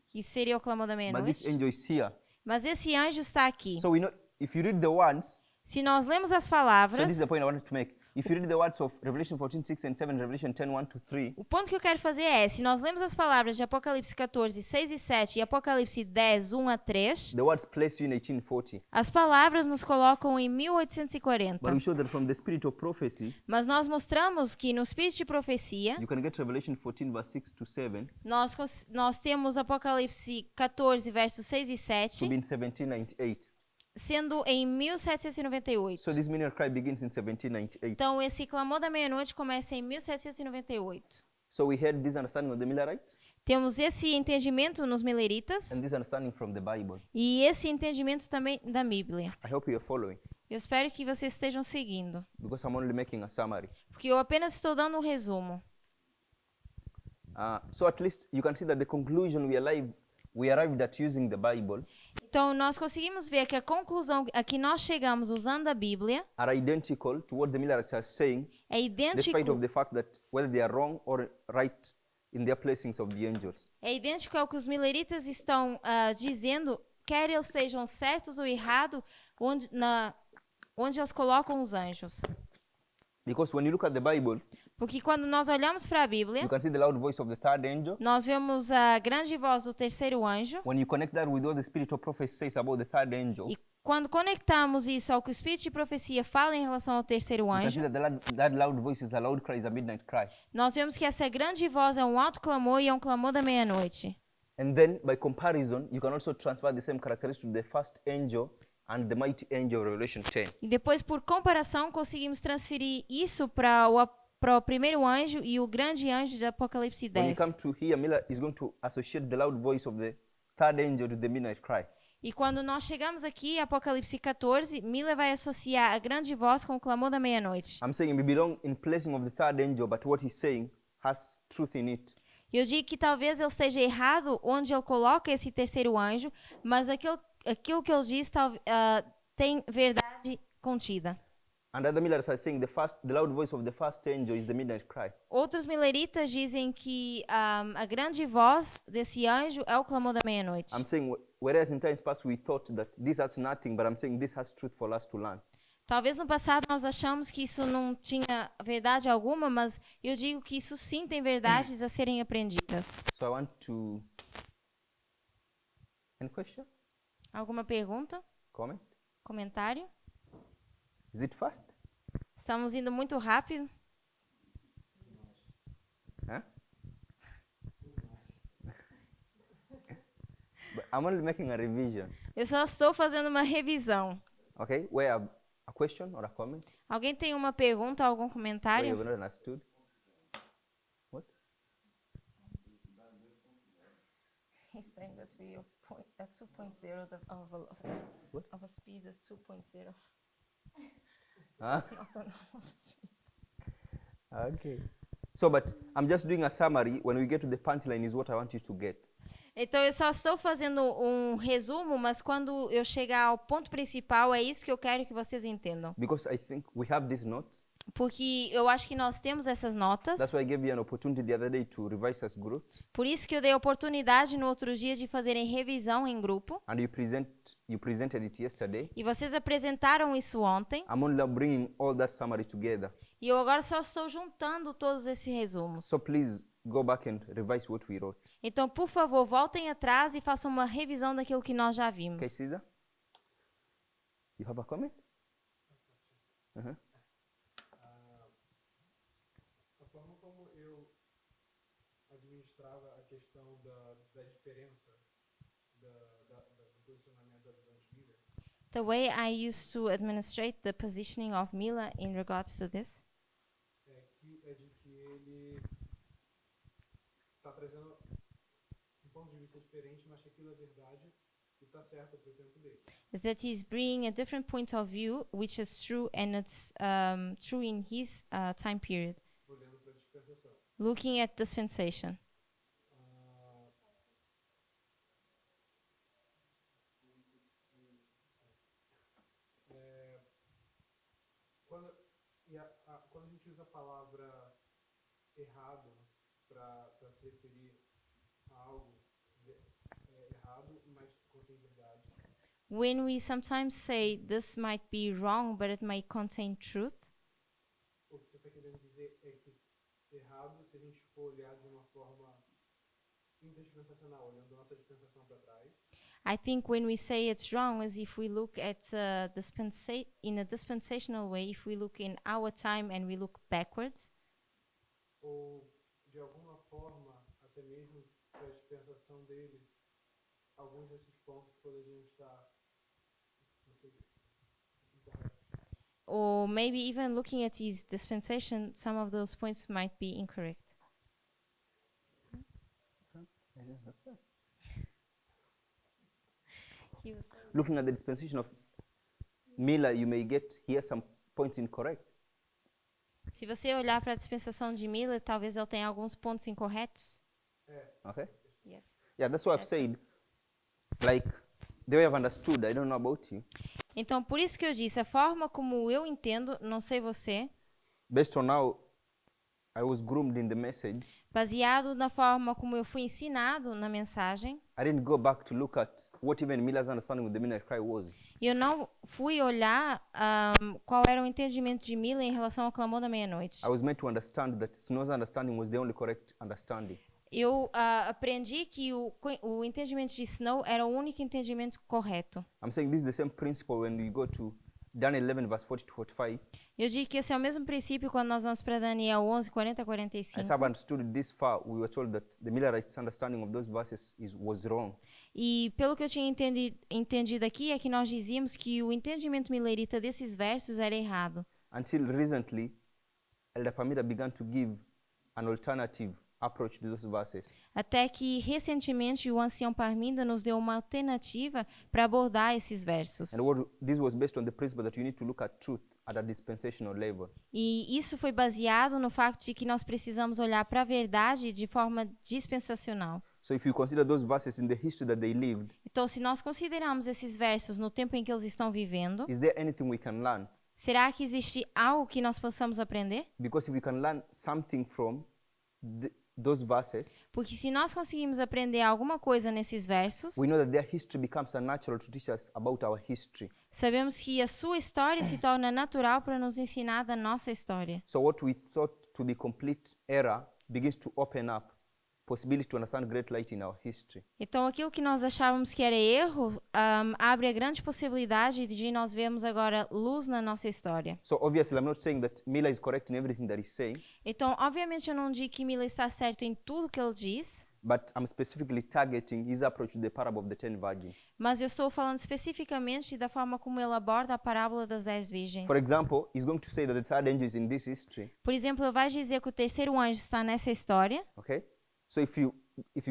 que seria o clamor da
But this
meia-noite.
angel is here.
Mas esse anjo está aqui.
So we know if you read the words,
Se nós lemos as
so
palavras,
this is the point I wanted to make. If you read the words of Revelation 14, 6 and 7, Revelation 10, 1 to 3,
o ponto que eu quero fazer é, se nós lemos as palavras de Apocalipse 14, 6 e 7 e Apocalipse 10, 1 a 3,
the words place you in 1840.
as palavras nos colocam em
But
1840.
we show that from the spirit of prophecy,
Mas nós mostramos que no espírito de profecia,
you can get Revelation 14, verse 6 to 7
nós temos Apocalipse 14, versos 6 e
to
7,
be in 1798.
sendo em 1798.
So this midnight cry begins in 1798.
Então, esse clamor da meia-noite começa em 1798.
So we had this understanding of the Millerites
Temos esse entendimento nos mileritas
and this understanding from the Bible.
e esse entendimento também da Bíblia.
I hope you are following
Eu espero que vocês estejam seguindo,
because I'm only making a summary.
porque eu apenas estou dando um resumo.
So at least you can see that the conclusion we arrived at using the Bible
Então, nós conseguimos ver que a conclusão a que nós chegamos usando a Bíblia
are identical to what the Millerites are saying,
é
despite
idêntico,
of the fact that whether they are wrong or right in their placings of the angels.
ao que os mileritas estão dizendo, quer eles estejam certos ou errados, onde eles colocam os anjos.
Because when you look at the Bible,
Porque quando nós olhamos para a Bíblia,
you can see the loud voice of the third angel.
nós vemos a grande voz do terceiro anjo.
When you connect that with what the spirit of prophecy says about the third angel,
E quando conectamos isso ao que o Espírito de Profecia fala em relação ao terceiro
you can see
anjo,
that loud voice is a loud cry, is a midnight cry.
nós vemos que essa grande voz é um alto clamor e é um clamor da meia-noite.
And then, by comparison, you can also transfer the same characteristic to the first angel and the mighty angel of Revelation 10.
E depois, por comparação, conseguimos transferir isso para o primeiro anjo e o grande anjo de Apocalipse
When you
10.
come to here, Miller is going to associate the loud voice of the third angel to the midnight cry.
E quando nós chegamos aqui, Apocalipse 14, Miller vai associar a grande voz com o clamor da meia-noite.
I'm saying it belongs in placing of the third angel, but what he's saying has truth in it.
E eu digo que talvez ele esteja errado onde ele coloca esse terceiro anjo, mas aquilo que ele diz tem verdade contida.
And other Millers are saying the loud voice of the first angel is the midnight cry.
Outros mileritas dizem que a grande voz desse anjo é o clamor da meia-noite.
I'm saying, whereas in times past we thought that this has nothing, but I'm saying this has truth for us to learn.
Talvez no passado nós achamos que isso não tinha verdade alguma, mas eu digo que isso sim tem verdades a serem aprendidas.
So I want to... Any question?
Alguma pergunta?
Comment?
Comentário?
Is it fast?
Estamos indo muito rápido.
Huh? But I'm only making a revision.
Eu só estou fazendo uma revisão.
Okay? Where a question or a comment?
Alguém tem uma pergunta, algum
Where
comentário?
you've not understood? What?
He's saying that we are at 2.0
What?
of a speed is 2.0.
Huh?
It's not a normal speed.
Okay. So, but I'm just doing a summary. When we get to the punchline is what I want you to get.
Então eu só estou fazendo um resumo, mas quando eu chegar ao ponto principal, é isso que eu quero que vocês entendam.
Because I think we have these notes.
Porque eu acho que nós temos essas notas.
That's why I gave you an opportunity the other day to revise as groups,
Por isso que eu dei a oportunidade no outro dia de fazerem revisão em grupo.
and you presented it yesterday.
E vocês apresentaram isso ontem.
I'm only bringing all that summary together.
E eu agora só estou juntando todos esses resumos.
So please go back and revise what we wrote.
Então, por favor, voltem atrás e façam uma revisão daquilo que nós já
Okay,
vimos.
Caesar? You have a comment? Uh-huh.
A forma como eu administrava a questão da diferença do posicionamento da visão de Miller
The way I used to administrate the positioning of Mila in regards to this
é de que ele está trazendo um ponto de vista diferente, mas que aquilo é verdade e está certo para o tempo dele.
is that he's bringing a different point of view, which is true and it's true in his time period.
Olhando para a dispensação.
Looking at dispensation.
Quando a gente usa a palavra errado para se referir a algo errado, mas contém verdade,
When we sometimes say this might be wrong, but it might contain truth,
o que você está querendo dizer é que errado, se a gente for olhar de uma forma interdispensacional, olhando a nossa dispensação para trás,
I think when we say it's wrong is if we look at in a dispensational way, if we look in our time and we look backwards,
ou de alguma forma, até mesmo para a dispensação dele, alguns desses pontos poderiam estar, não sei, incorretos.
or maybe even looking at his dispensation, some of those points might be incorrect. He was saying
Looking at the dispensation of Miller, you may get here some points incorrect.
Se você olhar para a dispensação de Miller, talvez ele tenha alguns pontos incorretos.
Okay?
Yes.
Yeah, that's why I've said, like, the way I've understood, I don't know about you,
Então, por isso que eu disse, a forma como eu entendo, não sei você,
based on how I was groomed in the message,
baseado na forma como eu fui ensinado na mensagem,
I didn't go back to look at what even Miller's understanding of the midnight cry was.
e eu não fui olhar qual era o entendimento de Miller em relação ao clamor da meia-noite.
I was meant to understand that Snow's understanding was the only correct understanding.
Eu aprendi que o entendimento de Snow era o único entendimento correto.
I'm saying this is the same principle when we go to Daniel 11, verse 40 to 45.
Eu digo que esse é o mesmo princípio quando nós vamos para Daniel 11, 40 a
As
45.
I've understood it this far, we were told that the Millerites' understanding of those verses was wrong.
E pelo que eu tinha entendido aqui, é que nós dizíamos que o entendimento milerita desses versos era errado.
Until recently, Elder Pamela began to give an alternative approach to those verses.
Até que, recentemente, o ancião Parminda nos deu uma alternativa para abordar esses versos.
And this was based on the principle that you need to look at truth at a dispensational level.
E isso foi baseado no fato de que nós precisamos olhar para a verdade de forma dispensacional.
So if you consider those verses in the history that they lived,
Então, se nós considerarmos esses versos no tempo em que eles estão vivendo,
is there anything we can learn?
será que existe algo que nós possamos aprender?
Because if we can learn something from those verses,
Porque se nós conseguimos aprender alguma coisa nesses versos,
we know that their history becomes a natural to teach us about our history.
sabemos que a sua história se torna natural para nos ensinar da nossa história.
So what we thought to be complete error begins to open up possibility to understand great light in our history.
Então, aquilo que nós achávamos que era erro, abre a grande possibilidade de nós vermos agora luz na nossa história.
So obviously, I'm not saying that Miller is correct in everything that he's saying,
Então, obviamente, eu não digo que Miller está certo em tudo que ele diz,
but I'm specifically targeting his approach to the parable of the 10 virgins.
mas eu estou falando especificamente da forma como ele aborda a parábola das 10 virgens.
For example, he's going to say that the third angel is in this history,
Por exemplo, ele vai dizer que o terceiro anjo está nessa história.
okay? So if you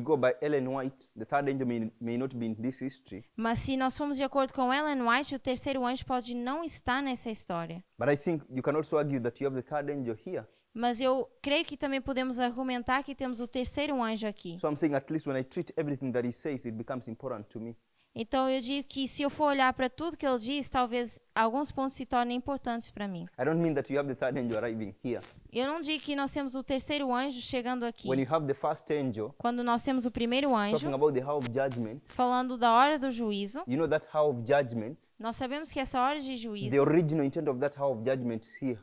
go by Ellen White, the third angel may not be in this history,
Mas se nós formos de acordo com Ellen White, o terceiro anjo pode não estar nessa história.
but I think you can also argue that you have the third angel here.
Mas eu creio que também podemos argumentar que temos o terceiro anjo aqui.
So I'm saying at least when I treat everything that he says, it becomes important to me.
Então eu digo que se eu for olhar para tudo que ele diz, talvez alguns pontos se tornem importantes para mim.
I don't mean that you have the third angel arriving here.
Eu não digo que nós temos o terceiro anjo chegando aqui.
When you have the first angel
Quando nós temos o primeiro
talking
anjo
about the hour of judgment,
falando da hora do juízo,
you know that hour of judgment,
nós sabemos que essa hora de
the
juízo,
original intent of that hour of judgment is here.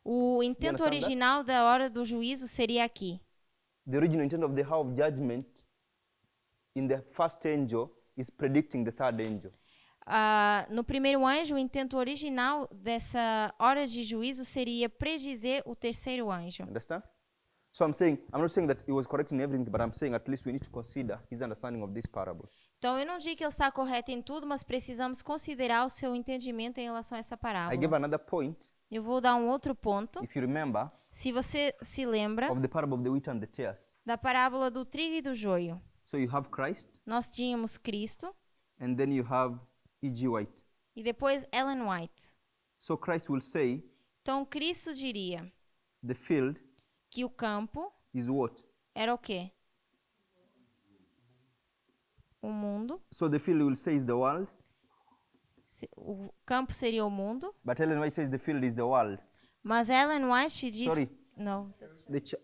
o intento
understand that?
original da hora do juízo seria aqui.
The original intent of the hour of judgment in the first angel is predicting the third angel.
No primeiro anjo, o intento original dessa hora de juízo seria predizer o terceiro anjo.
Understand? So I'm not saying that he was correct in everything, but I'm saying at least we need to consider his understanding of this parable.
Então, eu não digo que ele está correto em tudo, mas precisamos considerar o seu entendimento em relação a essa
I
parábola.
give another point.
Eu vou dar um outro ponto.
If you remember,
Se você se lembra
of the parable of the wheat and the tares.
da parábola do trigo e do joio,
So you have Christ,
nós tínhamos Cristo
and then you have E.G. White.
e depois Ellen White.
So Christ will say,
Então, Cristo diria
the field
que o campo
is what?
era o quê? O mundo.
So the field will say is the world,
O campo seria o mundo.
but Ellen White says the field is the world.
Mas Ellen White diz...
Sorry.
Não.
The ch-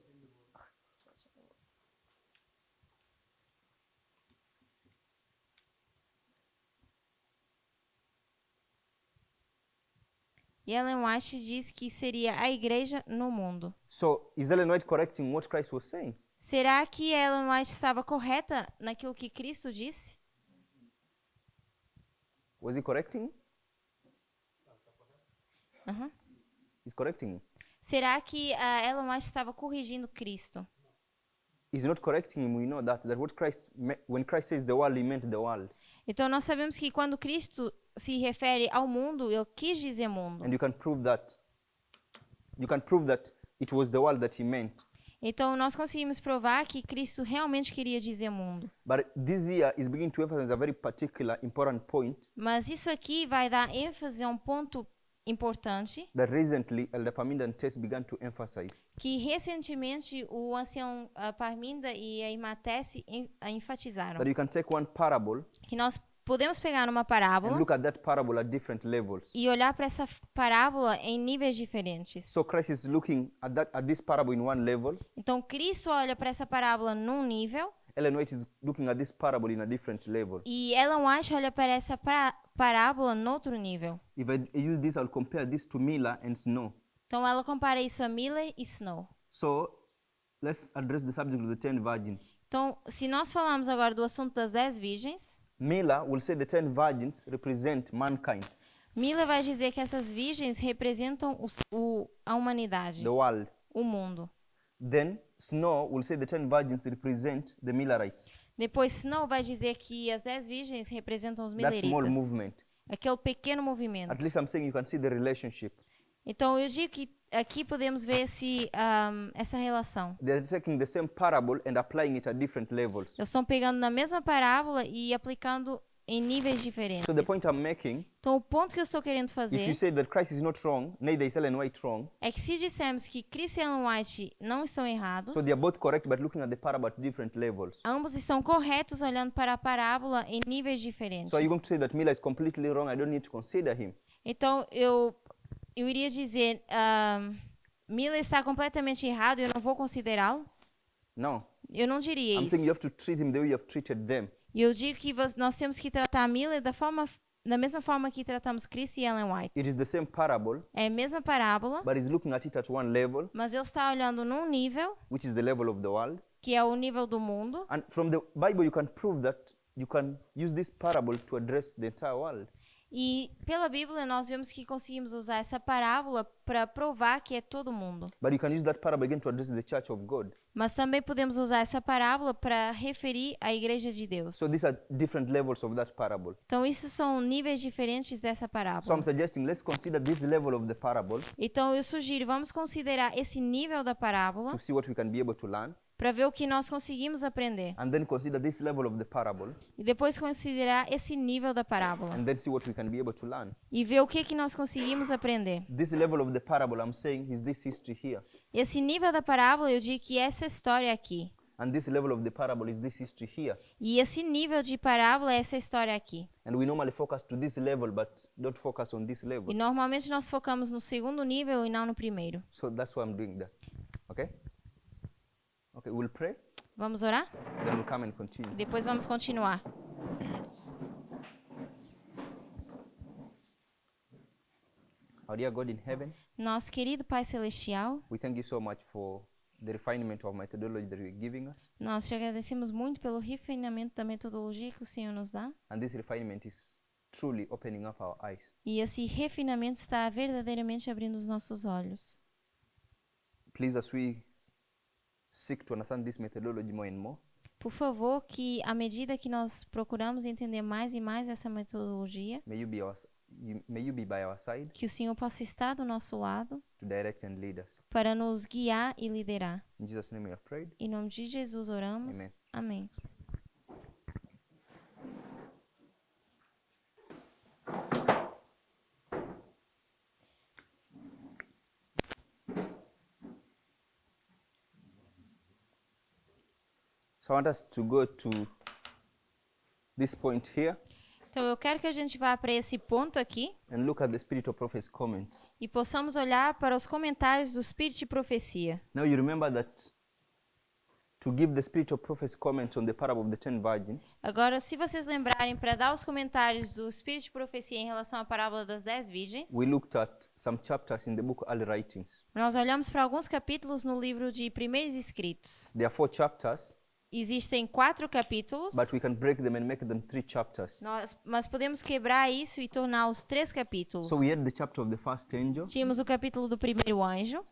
E Ellen White diz que seria a igreja no mundo.
so is Ellen White correcting what Christ was saying?
Será que Ellen White estava correta naquilo que Cristo disse?
Was he correcting him?
Uhum.
He's correcting him.
Será que a Ellen White estava corrigindo Cristo?
He's not correcting him. We know that what Christ when Christ says the world, he meant the world.
Então nós sabemos que quando Cristo se refere ao mundo, ele quis dizer mundo.
And you can prove that. You can prove that it was the world that he meant.
Então nós conseguimos provar que Cristo realmente queria dizer mundo.
But this year is beginning to emphasize a very particular, important point
Mas isso aqui vai dar ênfase a um ponto importante
that recently Elder Paminda and Tess began to emphasize.
que recentemente o ancião Parminda e a irmã Tessie enfatizaram.
That you can take one parable
Que nós podemos pegar uma
and
parábola
look at that parable at different levels.
e olhar para essa parábola em níveis diferentes.
So Christ is looking at this parable in one level.
Então Cristo olha para essa parábola num nível
Ellen White is looking at this parable in a different level.
e Ellen White olha para essa parábola no outro nível.
If I use this, I'll compare this to Miller and Snow.
Então ela compara isso a Miller e Snow.
So let's address the subject of the 10 virgins.
Então, se nós falarmos agora do assunto das 10 virgens,
Miller will say the 10 virgins represent mankind,
Miller vai dizer que essas virgens representam a humanidade,
the world.
o mundo.
Then Snow will say the 10 virgins represent the Millerites,
Depois Snow vai dizer que as 10 virgens representam os
that small
mileritas,
movement.
aquele pequeno movimento.
At least I'm saying you can see the relationship.
Então eu digo que aqui podemos ver essa relação.
They're taking the same parable and applying it at different levels.
Eles estão pegando na mesma parábola e aplicando em níveis diferentes.
So the point I'm making,
Então o ponto que eu estou querendo
if
fazer
you say that Christ is not wrong, neither is Ellen White wrong,
é que se dissermos que Cristo e Ellen White não estão errados,
so they are both correct but looking at the parable at different levels.
ambos estão corretos olhando para a parábola em níveis diferentes.
So are you going to say that Miller is completely wrong? I don't need to consider him.
Então eu iria dizer, Miller está completamente errado, eu não vou considerá-lo?
No.
Eu não diria
I'm
isso.
saying you have to treat him the way you have treated them.
E eu digo que nós temos que tratar Miller da mesma forma que tratamos Chris e Ellen White.
It is the same parable,
É a mesma parábola,
but he's looking at it at one level,
mas ele está olhando num nível,
which is the level of the world.
que é o nível do mundo.
And from the Bible, you can prove that you can use this parable to address the entire world.
E pela Bíblia nós vemos que conseguimos usar essa parábola para provar que é todo mundo.
But you can use that parable again to address the church of God.
Mas também podemos usar essa parábola para referir à igreja de Deus.
So these are different levels of that parable.
Então isso são níveis diferentes dessa
So I'm
parábola.
suggesting let's consider this level of the parable
Então eu sugiro, vamos considerar esse nível da parábola
to see what we can be able to learn,
para ver o que nós conseguimos aprender.
and then consider this level of the parable,
E depois considerar esse nível da parábola.
and then see what we can be able to learn.
E ver o que nós conseguimos aprender.
This level of the parable, I'm saying, is this history here.
Esse nível da parábola, eu digo que essa história aqui.
And this level of the parable is this history here.
E esse nível de parábola é essa história aqui.
And we normally focus to this level, but don't focus on this level.
E normalmente nós focamos no segundo nível e não no primeiro.
So that's why I'm doing that. Okay? Okay, we'll pray,
Vamos orar?
then we'll come and continue.
Depois vamos continuar.
Our dear God in heaven,
Nosso querido Pai Celestial,
we thank you so much for the refinement of methodology that you're giving us.
nós te agradecemos muito pelo refinamento da metodologia que o Senhor nos dá.
And this refinement is truly opening up our eyes.
E esse refinamento está verdadeiramente abrindo os nossos olhos.
Please, as we seek to understand this methodology more and more,
Por favor, que à medida que nós procuramos entender mais e mais essa metodologia,
may you be by our side
que o Senhor possa estar do nosso lado
to direct and lead us.
para nos guiar e liderar.
In Jesus' name we have prayed.
Em nome de Jesus oramos.
Amém.
Amém.
So I want us to go to this point here
Então eu quero que a gente vá para esse ponto aqui
and look at the Spirit of Prophecy comments.
e possamos olhar para os comentários do Espírito de Profecia.
Now you remember that to give the Spirit of Prophecy comments on the parable of the 10 virgins,
Agora, se vocês lembrarem, para dar os comentários do Espírito de Profecia em relação à parábola das 10 virgens,
we looked at some chapters in the book Early Writings.
nós olhamos para alguns capítulos no livro de Primeiros Escritos.
There are 4 chapters,
Existem 4 capítulos,
but we can break them and make them 3 chapters.
mas podemos quebrar isso e torná-los 3 capítulos.
So we had the chapter of the first angel,
Tínhamos o capítulo do primeiro anjo,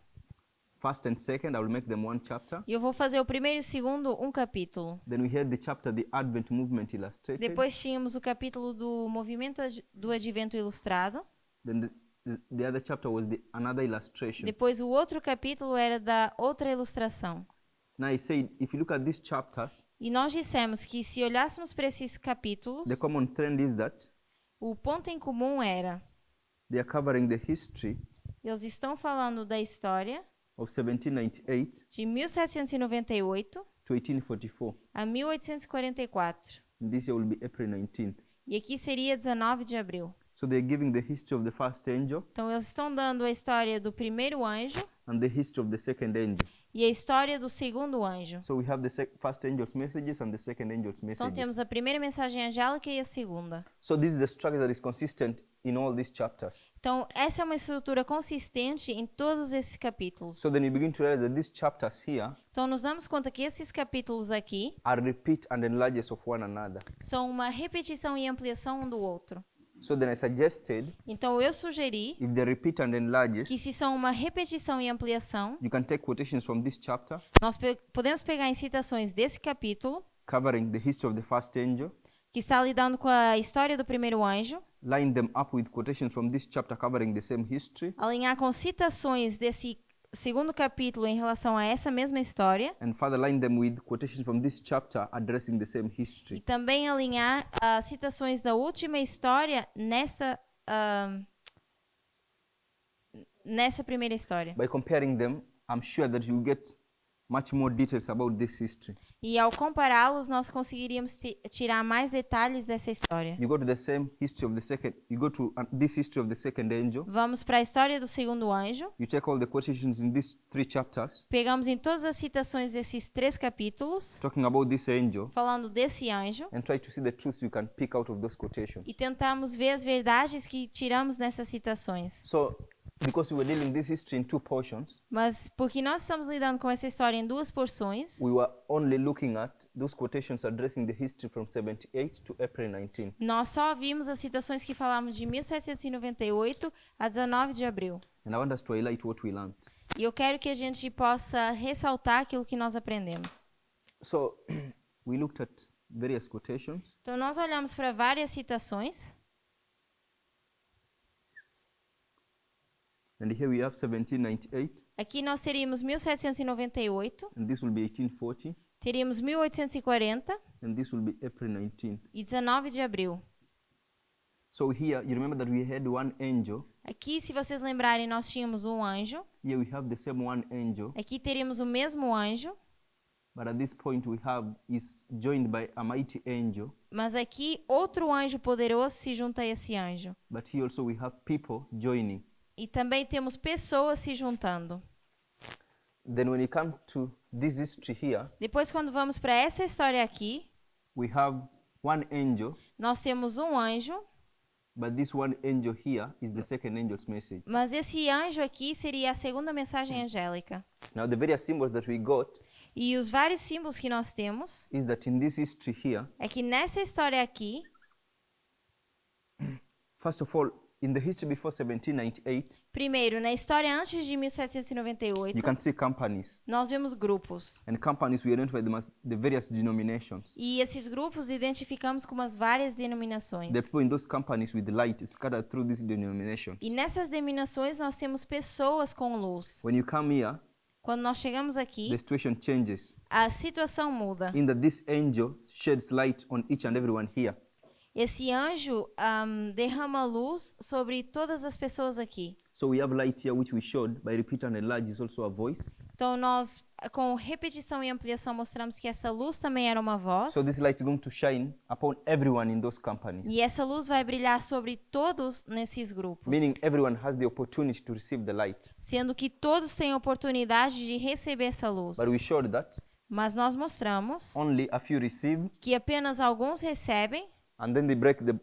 first and second, I will make them 1 chapter.
e eu vou fazer o primeiro e o segundo um capítulo.
Then we had the chapter, the Advent Movement Illustrated.
Depois tínhamos o capítulo do movimento do advento ilustrado.
Then the other chapter was another illustration.
Depois o outro capítulo era da outra ilustração.
Now I said, if you look at these chapters,
E nós dissemos que se olhássemos para esses capítulos,
the common trend is that
o ponto em comum era,
they are covering the history
eles estão falando da história
of 1798
de 1798
to 1844.
a 1844.
And this year will be April 19th.
E aqui seria 19 de abril.
So they're giving the history of the first angel
Então eles estão dando a história do primeiro anjo
and the history of the second angel.
e a história do segundo anjo.
So we have the first angel's messages and the second angel's
Então
messages.
temos a primeira mensagem angélica e a segunda.
So this is the structure that is consistent in all these chapters.
Então essa é uma estrutura consistente em todos esses capítulos.
So then you begin to realize that these chapters here
Então nos damos conta que esses capítulos aqui
are repeat and enlarges of one another.
são uma repetição e ampliação um do outro.
So then I suggested,
Então eu sugeri
if they repeat and enlarges,
que se são uma repetição e ampliação,
you can take quotations from this chapter,
nós podemos pegar em citações desse capítulo,
covering the history of the first angel,
que está lidando com a história do primeiro anjo,
line them up with quotations from this chapter covering the same history,
alinhar com citações desse segundo capítulo em relação a essa mesma história,
and further line them with quotations from this chapter addressing the same
e
history.
também alinhar citações da última história nessa primeira história.
By comparing them, I'm sure that you get much more details about this history.
E ao compará-los, nós conseguiríamos tirar mais detalhes dessa história.
You go to the same history of the second, you go to this history of the second angel,
Vamos para a história do segundo anjo.
you take all the quotations in these 3 chapters,
Pegamos em todas as citações desses 3 capítulos,
talking about this angel,
falando desse anjo,
and try to see the truths you can pick out of those quotations.
e tentamos ver as verdades que tiramos nessas citações.
So, because we were dealing this history in 2 portions,
Mas porque nós estamos lidando com essa história em 2 porções,
we were only looking at those quotations addressing the history from 78 to April 19.
nós só vimos as citações que falavam de 1798 a 19 de abril.
And I want us to highlight what we learned.
E eu quero que a gente possa ressaltar aquilo que nós aprendemos.
So, we looked at various quotations.
Então, nós olhamos para várias citações.
And here we have 1798,
Aqui nós teríamos 1798,
and this will be 1840,
teríamos 1840
and this will be April 19.
e 19 de abril.
So here, you remember that we had one angel.
Aqui, se vocês lembrarem, nós tínhamos um anjo.
Here we have the same one angel.
Aqui teríamos o mesmo anjo.
But at this point we have is joined by a mighty angel,
Mas aqui outro anjo poderoso se junta a esse anjo.
but here also we have people joining.
E também temos pessoas se juntando.
Then when you come to this history here,
Depois, quando vamos para essa história aqui,
we have one angel,
nós temos um anjo,
but this one angel here is the second angel's message.
mas esse anjo aqui seria a segunda mensagem angélica.
Now the various symbols that we got
E os vários símbolos que nós temos
is that in this history here,
é que nessa história aqui,
first of all, in the history before 1798,
primeiro, na história antes de 1798,
you can see companies.
nós vemos grupos.
And companies, we identify them as the various denominations.
E esses grupos identificamos como as várias denominações.
The people in those companies with light scattered through these denominations.
E nessas denominações nós temos pessoas com luz.
When you come here,
Quando nós chegamos aqui,
the situation changes.
a situação muda.
In that this angel sheds light on each and everyone here.
Esse anjo derrama luz sobre todas as pessoas aqui.
So we have light here, which we showed by repeat and enlarge is also a voice.
Então nós, com repetição e ampliação, mostramos que essa luz também era uma voz.
So this light is going to shine upon everyone in those companies.
E essa luz vai brilhar sobre todos nesses grupos.
Meaning everyone has the opportunity to receive the light.
Sendo que todos têm a oportunidade de receber essa luz.
But we showed that
Mas nós mostramos
only a few receive,
que apenas alguns recebem
and then they break the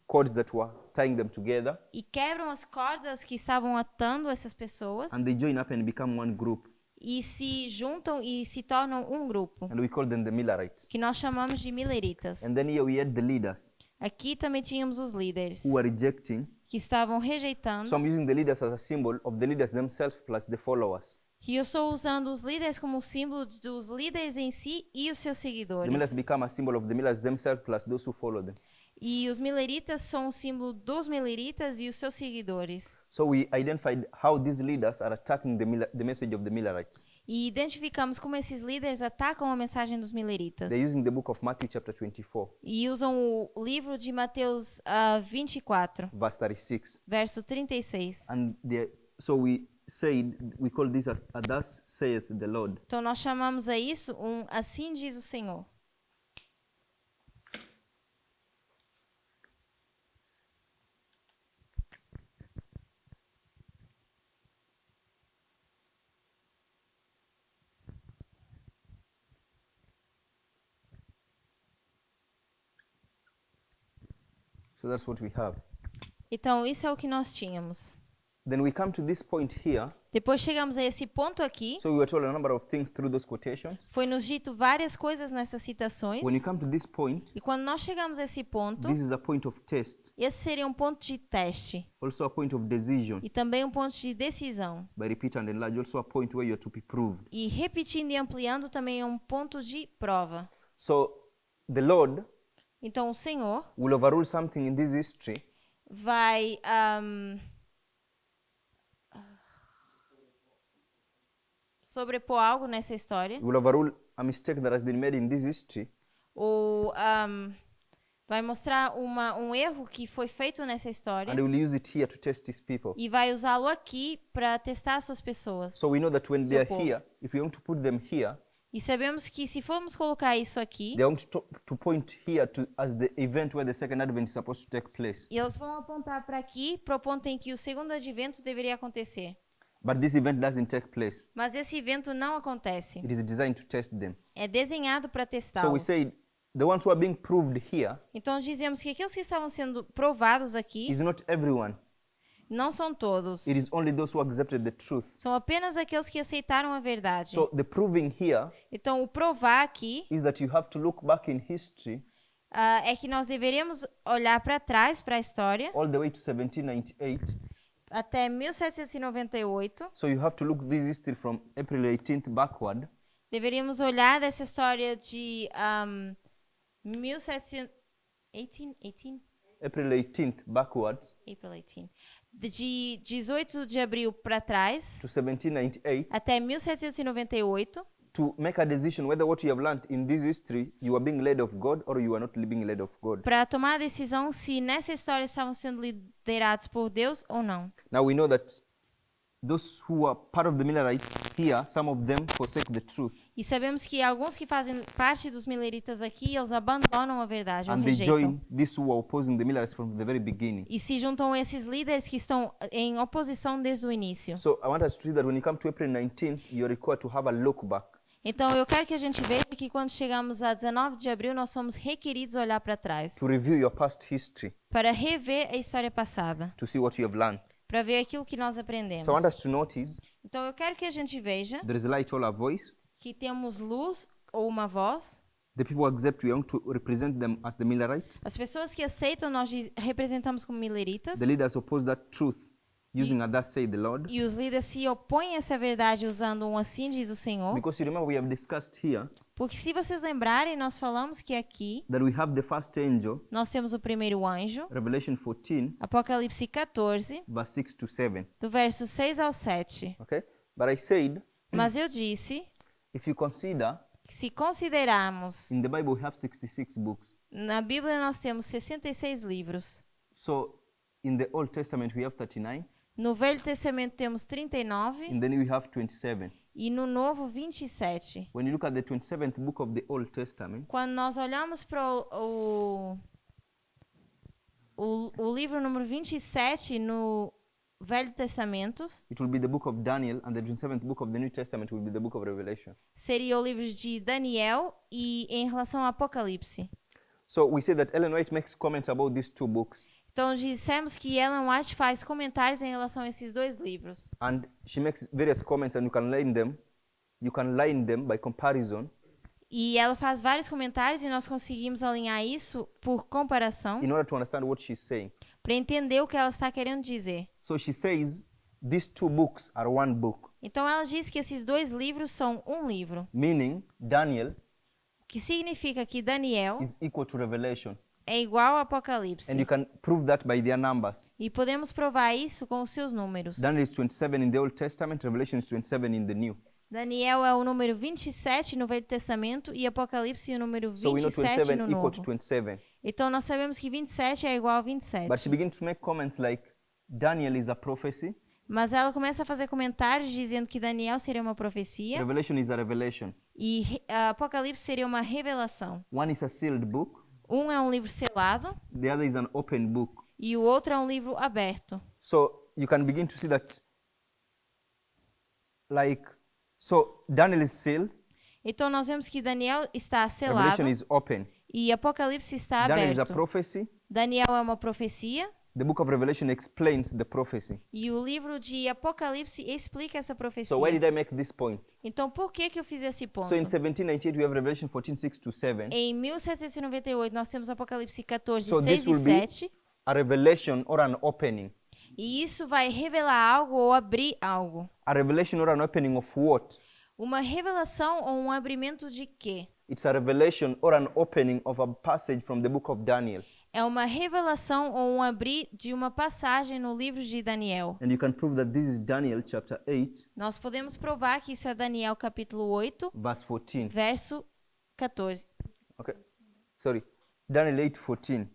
cords that were tying them together,
e quebram as cordas que estavam atando essas pessoas
and they join up and become one group.
e se juntam e se tornam um grupo,
And we call them the Millerites.
que nós chamamos de mileritas.
And then here we had the leaders
Aqui também tínhamos os líderes,
who were rejecting.
que estavam rejeitando.
So I'm using the leaders as a symbol of the leaders themselves plus the followers.
E eu estou usando os líderes como símbolo dos líderes em si e os seus
The
seguidores.
Millers become a symbol of the Millers themselves plus those who follow them.
E os mileritas são o símbolo dos mileritas e os seus seguidores.
So we identified how these leaders are attacking the message of the Millerites.
E identificamos como esses líderes atacam a mensagem dos mileritas.
They're using the book of Matthew chapter 24,
E usam o livro de Mateus 24,
verse 36.
verso 36.
And so we call this as a thus saith the Lord.
Então nós chamamos a isso assim diz o Senhor.
So that's what we have.
Então isso é o que nós tínhamos.
Then we come to this point here.
Depois chegamos a esse ponto aqui.
So we were told a number of things through those quotations.
Foi nos dito várias coisas nessas citações.
When you come to this point,
E quando nós chegamos a esse ponto,
this is a point of test,
esse seria um ponto de teste
also a point of decision.
e também um ponto de decisão.
By repeat and enlarge, also a point where you are to be proved.
E repetindo e ampliando também é um ponto de prova.
So the Lord
Então o Senhor
will overrule something in this history
vai sobrepor algo nessa história,
will overrule a mistake that has been made in this history,
ou vai mostrar um erro que foi feito nessa história
and he will use it here to test his people.
e vai usá-lo aqui para testar suas pessoas.
So we know that when they are
povo.
here, if we want to put them here,
E sabemos que se formos colocar isso aqui,
they want to point here as the event where the second advent is supposed to take place.
e eles vão apontar para aqui, para o ponto em que o segundo advento deveria acontecer.
But this event doesn't take place.
Mas esse evento não acontece.
It is designed to test them.
É desenhado para
So we
testá-los.
say the ones who are being proved here
Então dizemos que aqueles que estavam sendo provados aqui
is not everyone.
não são todos.
It is only those who accepted the truth.
São apenas aqueles que aceitaram a verdade.
So the proving here
Então o provar aqui
is that you have to look back in history
é que nós deveríamos olhar para trás, para a história,
all the way to 1798.
até 1798.
So you have to look this history from April 18th backward.
Deveríamos olhar dessa história de 1718?
April 18th backwards
April 18. De 18 de abril para trás,
to 1798
até 1798,
to make a decision whether what you have learned in this history you are being led of God or you are not being led of God.
para tomar a decisão se nessa história estavam sendo liderados por Deus ou não.
Now we know that those who are part of the Millerites here, some of them forsake the truth
E sabemos que alguns que fazem parte dos mileritas aqui, eles abandonam a verdade, ou
and they
rejeitam.
join these who are opposing the Millerites from the very beginning.
E se juntam a esses líderes que estão em oposição desde o início.
So I want us to see that when you come to April 19th, you're required to have a look back.
Então, eu quero que a gente veja que quando chegamos a 19 de abril, nós somos requeridos a olhar para trás,
To review your past history,
para rever a história passada,
to see what you have learned.
para ver aquilo que nós aprendemos.
So I want us to notice
Então, eu quero que a gente veja
there is light all our voice.
que temos luz ou uma voz.
The people who accept we are going to represent them as the Millerites.
As pessoas que aceitam, nós representamos como mileritas.
The leaders oppose that truth using a thus say the Lord.
E os líderes se opõem a essa verdade usando um assim diz o Senhor.
Because you remember we have discussed here
Porque se vocês lembrarem, nós falamos que aqui
that we have the first angel,
nós temos o primeiro anjo,
Revelation 14,
Apocalipse 14,
verse 6 to 7.
do verso 6 ao 7.
Okay? But I said,
Mas eu disse
if you consider,
que se considerarmos,
in the Bible we have 66 books.
na Bíblia nós temos 66 livros.
So in the Old Testament we have 39,
No Velho Testamento temos 39
and then we have 27.
e no Novo 27.
When you look at the 27th book of the Old Testament,
Quando nós olhamos para o livro número 27 no Velho Testamento,
it will be the book of Daniel, and the 27th book of the New Testament will be the book of Revelation.
seria o livro de Daniel e em relação ao Apocalipse.
So we say that Ellen White makes comments about these two books,
Então dissemos que Ellen White faz comentários em relação a esses dois livros.
and she makes various comments, and you can line them. You can line them by comparison
E ela faz vários comentários e nós conseguimos alinhar isso por comparação
in order to understand what she's saying.
para entender o que ela está querendo dizer.
So she says these two books are one book,
Então ela diz que esses dois livros são um livro,
meaning Daniel
o que significa que Daniel
is equal to Revelation,
é igual ao Apocalipse.
and you can prove that by their numbers.
E podemos provar isso com os seus números.
Daniel is 27 in the Old Testament, Revelation is 27 in the New.
Daniel é o número 27 no Velho Testamento e Apocalipse é o número
So we know
27
27
no
equal to
Novo.
27.
Então nós sabemos que 27 é igual a 27.
But she begins to make comments like Daniel is a prophecy,
Mas ela começa a fazer comentários dizendo que Daniel seria uma profecia
Revelation is a revelation.
e Apocalipse seria uma revelação.
One is a sealed book,
Um é um livro selado
the other is an open book.
e o outro é um livro aberto.
So you can begin to see that, so Daniel is sealed,
Então nós vemos que Daniel está selado
Revelation is open.
e Apocalipse está
Daniel is a
aberto.
prophecy,
Daniel é uma profecia
the book of Revelation explains the prophecy.
e o livro de Apocalipse explica essa profecia.
So why did I make this point?
Então por que eu fiz esse ponto?
So in 1798 we have Revelation 14, 6 to 7,
Em 1798 nós temos Apocalipse 14,
So
6
this
e
will be-
7.
a revelation or an opening.
E isso vai revelar algo ou abrir algo.
A revelation or an opening of what?
Uma revelação ou um abrimento de quê?
It's a revelation or an opening of a passage from the book of Daniel.
É uma revelação ou um abrir de uma passagem no livro de Daniel.
And you can prove that this is Daniel chapter 8,
Nós podemos provar que isso é Daniel capítulo 8,
verse 14.
verso 14.
Okay. Sorry. Daniel 8:14.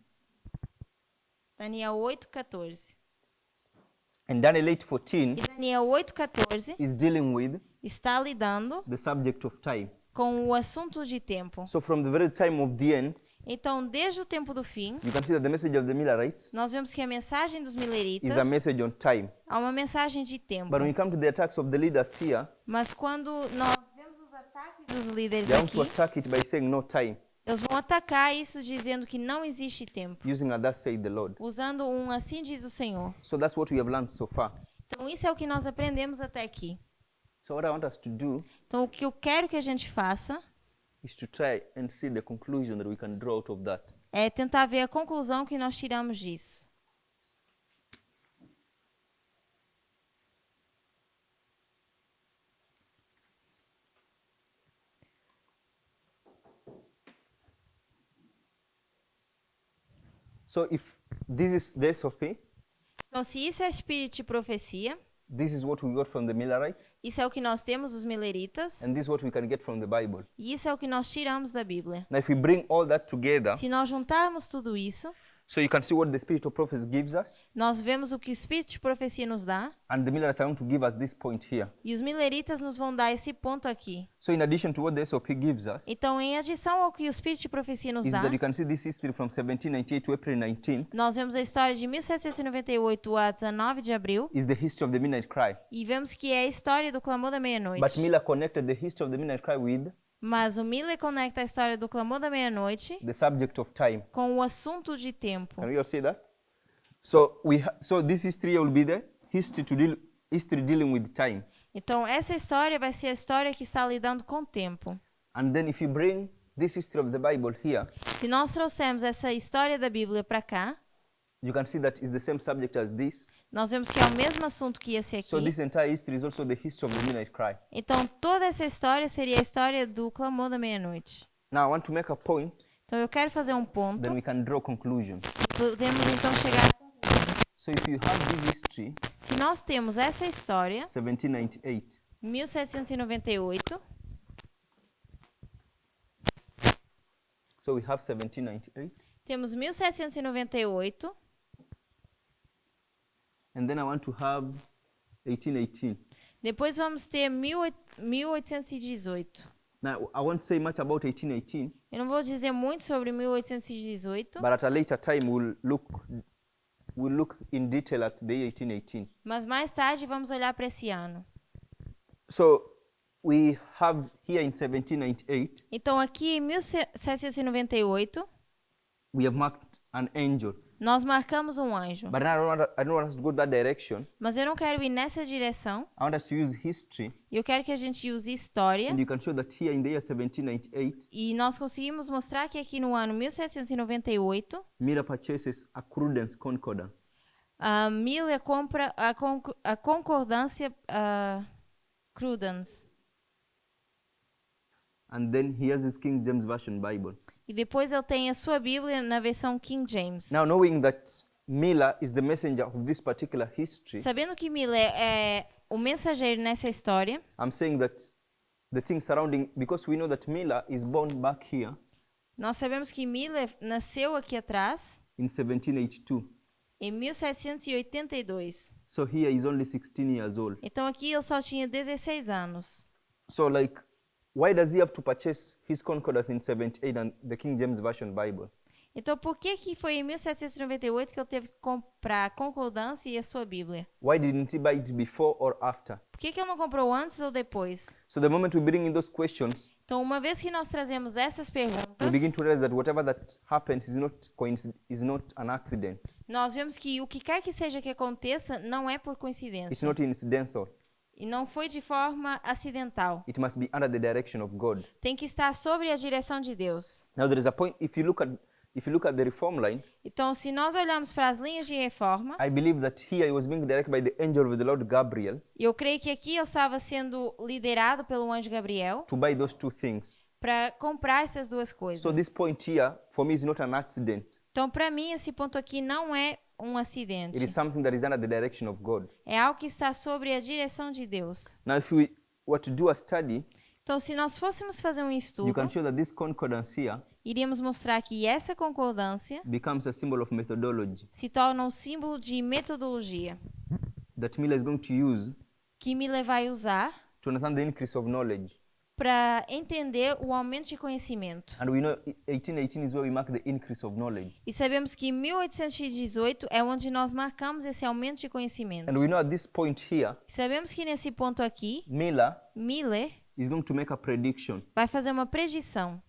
Daniel 8, 14.
And Daniel 8:14
E Daniel 8, 14
is dealing with
está lidando
the subject of time.
com o assunto de tempo.
So from the very time of the end,
Então, desde o tempo do fim,
you can see that the message of the Millerites
nós vemos que a mensagem dos mileritas
is a message on time.
é uma mensagem de tempo.
But when you come to the attacks of the leaders here,
Mas quando nós vemos os ataques dos líderes
they want
aqui,
to attack it by saying no time,
eles vão atacar isso dizendo que não existe tempo,
using a thus said the Lord.
usando um assim diz o Senhor.
So that's what we have learned so far.
Então, isso é o que nós aprendemos até aqui.
So what I want us to do
Então, o que eu quero que a gente faça
is to try and see the conclusion that we can draw out of that.
é tentar ver a conclusão que nós tiramos disso.
So if this is the SOP,
Então, se isso é espírito de profecia,
this is what we got from the Millerites,
isso é o que nós temos dos mileritas,
and this is what we can get from the Bible.
e isso é o que nós tiramos da Bíblia.
Now if we bring all that together,
Se nós juntarmos tudo isso,
So you can see what the spirit of prophecy gives us,
nós vemos o que o Espírito de Profecia nos dá,
and the Millerites are going to give us this point here.
e os mileritas nos vão dar esse ponto aqui.
So in addition to what the SOP gives us,
Então, em adição ao que o Espírito de Profecia nos
is
dá,
that you can see this history from 1798 to April 19
nós vemos a história de 1798 a 19 de abril,
is the history of the Midnight Cry.
e vemos que é a história do clamor da
But
meia-noite.
Miller connected the history of the Midnight Cry with
Mas o Miller conecta a história do clamor da meia-noite
the subject of time.
com o assunto de tempo.
Can we all see that? So so this history will be the history dealing with time.
Então, essa história vai ser a história que está lidando com o tempo.
And then if you bring this history of the Bible here,
Se nós trouxermos essa história da Bíblia para cá,
you can see that it's the same subject as this.
nós vemos que é o mesmo assunto que esse aqui.
So this entire history is also the history of the Midnight Cry.
Então, toda essa história seria a história do clamor da meia-noite.
Now I want to make a point,
Então, eu quero fazer um ponto.
then we can draw conclusions.
Podemos, então, chegar...
So if you have this history,
Se nós temos essa história,
1798,
1798,
so we have 1798,
temos 1798,
and then I want to have 1818.
depois vamos ter 1818.
Now I won't say much about 1818,
Eu não vou dizer muito sobre 1818,
but at a later time we'll look in detail at the year 1818.
mas mais tarde vamos olhar para esse ano.
So we have here in 1798,
Então, aqui em 1798,
we have marked an angel.
nós marcamos um anjo.
But I don't want us to go that direction.
Mas eu não quero ir nessa direção.
I want us to use history.
Eu quero que a gente use história.
And you can show that here in the year 1798,
E nós conseguimos mostrar que aqui no ano 1798,
Miller purchases a Credence Concordance.
a Miller compra a concordância Credence.
And then he has his King James Version Bible.
E depois ele tem a sua Bíblia na versão King James.
Now, knowing that Miller is the messenger of this particular history,
Sabendo que Miller é o mensageiro nessa história,
I'm saying that the things surrounding, because we know that Miller is born back here
nós sabemos que Miller nasceu aqui atrás,
in 1782.
em 1782.
So here he's only 16 years old.
Então aqui ele só tinha 16 anos.
So like, why does he have to purchase his concordance in 78 and the King James Version Bible?
Então por que foi em 1798 que ele teve que comprar a concordância e a sua Bíblia?
Why didn't he buy it before or after?
Por que ele não comprou antes ou depois?
So the moment we bring in those questions,
Então, uma vez que nós trazemos essas
we
perguntas,
begin to realize that whatever that happens is not an accident.
nós vemos que o que quer que seja que aconteça não é por
It's
coincidência.
not incidental.
E não foi de forma acidental.
It must be under the direction of God.
Tem que estar sobre a direção de Deus.
Now there is a point, if you look at the reform line,
Então, se nós olharmos para as linhas de reforma,
I believe that here he was being directed by the angel of the Lord Gabriel
eu creio que aqui ele estava sendo liderado pelo anjo Gabriel
to buy those two things.
para comprar essas duas
So
coisas.
this point here, for me, is not an accident.
Então, para mim, esse ponto aqui não é um
It
acidente.
is something that is under the direction of God.
É algo que está sobre a direção de Deus.
Now, if we were to do a study,
Então, se nós fôssemos fazer um
you
estudo,
can show that this concordance here
iríamos mostrar que essa concordância
becomes a symbol of methodology
se torna um símbolo de metodologia
that Miller is going to use
que Miller vai usar
to understand the increase of knowledge.
para entender o aumento de conhecimento.
And we know 1818 is where we mark the increase of knowledge.
E sabemos que 1818 é onde nós marcamos esse aumento de conhecimento.
And we know at this point here,
E sabemos que nesse ponto aqui,
Miller
Miller
is going to make a prediction.
vai fazer uma predição.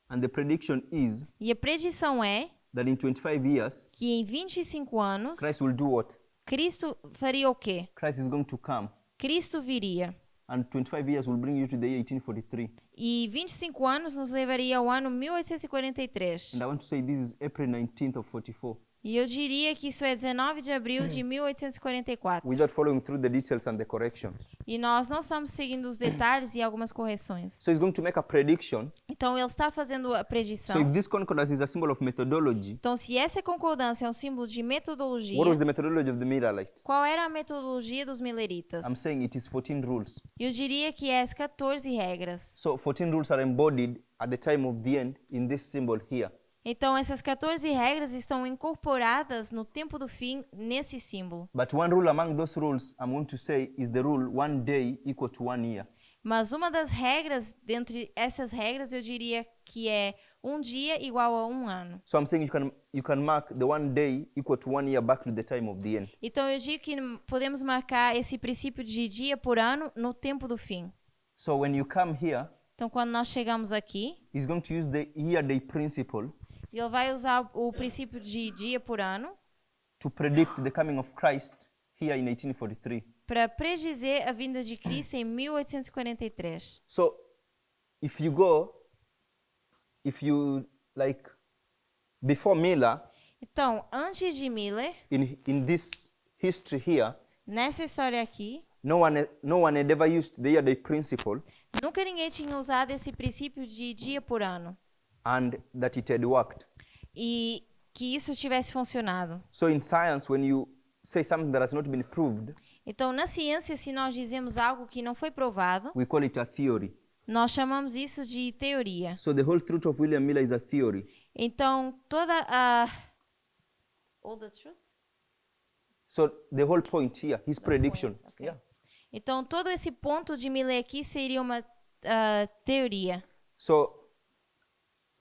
And the prediction is
E a predição é
that in 25 years,
que em 25 anos,
Christ will do what?
Cristo faria o quê?
Christ is going to come.
Cristo viria.
And 25 years will bring you to the year 1843.
E 25 anos nos levaria ao ano 1843.
And I want to say this is April 19th of 44.
E eu diria que isso é 19 de abril de 1844.
Without following through the details and the corrections.
E nós não estamos seguindo os detalhes e algumas correções.
So he's going to make a prediction.
Então, ele está fazendo a
So
predição.
if this concordance is a symbol of methodology,
Então, se essa concordância é um símbolo de metodologia,
what was the methodology of the Millerites?
qual era a metodologia dos mileritas?
I'm saying it is 14 rules.
Eu diria que é as 14 regras.
So 14 rules are embodied at the time of the end in this symbol here.
Então, essas 14 regras estão incorporadas no tempo do fim nesse símbolo.
But one rule among those rules I'm going to say is the rule 1 day equal to 1 year.
Mas uma das regras, dentre essas regras, eu diria que é um dia igual a um ano.
So I'm saying you can mark the 1 day equal to 1 year back to the time of the end.
Então, eu digo que podemos marcar esse princípio de dia por ano no tempo do fim.
So when you come here,
Então, quando nós chegamos aqui,
he's going to use the year day principle
ele vai usar o princípio de dia por ano
to predict the coming of Christ here in 1843.
para predizer a vinda de Cristo em 1843.
So if you like before Miller,
Então, antes de Miller,
in this history here,
nessa história aqui,
no one had ever used the year day principle
nunca ninguém tinha usado esse princípio de dia por ano
and that it had worked.
e que isso tivesse funcionado.
So in science, when you say something that has not been proved,
Então, na ciência, se nós dizemos algo que não foi provado,
we call it a theory.
nós chamamos isso de teoria.
So the whole truth of William Miller is a theory.
Então, toda a... All the truth?
So the whole point here, his prediction.
point, okay.
Yeah.
Então, todo esse ponto de Miller aqui seria uma teoria.
So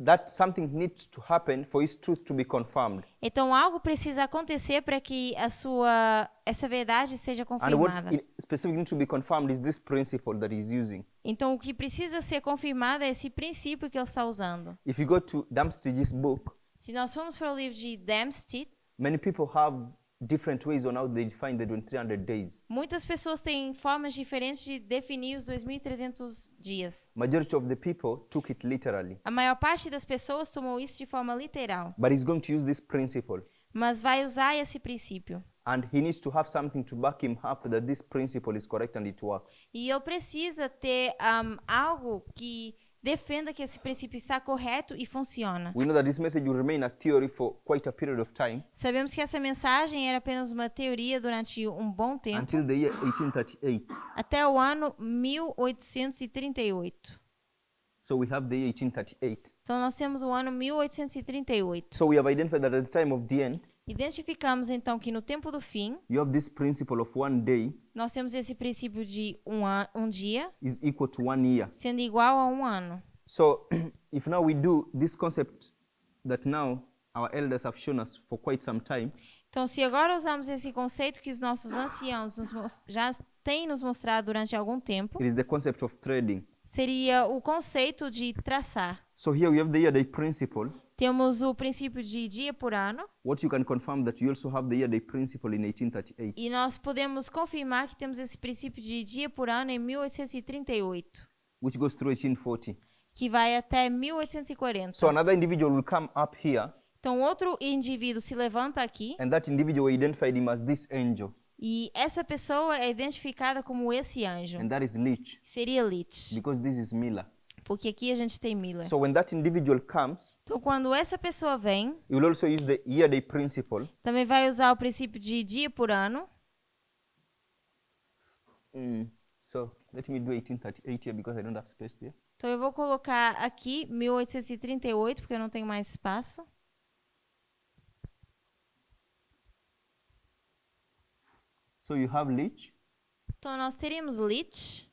that something needs to happen for his truth to be confirmed.
Então, algo precisa acontecer para que essa verdade seja
And what
confirmada.
specifically needs to be confirmed is this principle that he's using.
Então, o que precisa ser confirmado é esse princípio que ele está usando.
If you go to Dempsey's book,
Se nós formos para o livro de Dempsey,
many people have different ways on how they define the 2300 days.
muitas pessoas têm formas diferentes de definir os 2.300 dias.
Majority of the people took it literally.
A maior parte das pessoas tomou isso de forma literal,
But he's going to use this principle.
mas vai usar esse princípio.
And he needs to have something to back him up that this principle is correct and it works.
E ele precisa ter algo que defenda que esse princípio está correto e funciona.
We know that this message will remain a theory for quite a period of time
Sabemos que essa mensagem era apenas uma teoria durante um bom tempo,
until the year 1838.
até o ano 1838.
So we have the year 1838.
Então nós temos o ano 1838.
So we have identified that at the time of the end,
Identificamos então que no tempo do fim,
you have this principle of 1 day
nós temos esse princípio de um dia
is equal to 1 year.
sendo igual a um ano.
So if now we do this concept that now our elders have shown us for quite some time,
Então, se agora usamos esse conceito que os nossos anciãos já têm nos mostrado durante algum tempo,
it is the concept of trading.
seria o conceito de traçar.
So here we have the year day principle.
Temos o princípio de dia por ano
What you can confirm that you also have the year day principle in 1838.
e nós podemos confirmar que temos esse princípio de dia por ano em 1838,
Which goes through 1840.
que vai até 1840.
So another individual will come up here,
Então, outro indivíduo se levanta aqui
and that individual identified him as this angel,
e essa pessoa é identificada como esse anjo.
and that is Leach,
Seria Lich,
because this is Miller.
porque aqui a gente tem Miller.
So when that individual comes,
Então, quando essa pessoa vem,
he will also use the year day principle.
também vai usar o princípio de dia por ano.
So let me do 1838 here because I don't have space there.
Então, eu vou colocar aqui 1838, porque eu não tenho mais espaço.
So you have Leach,
Então, nós teríamos Lich,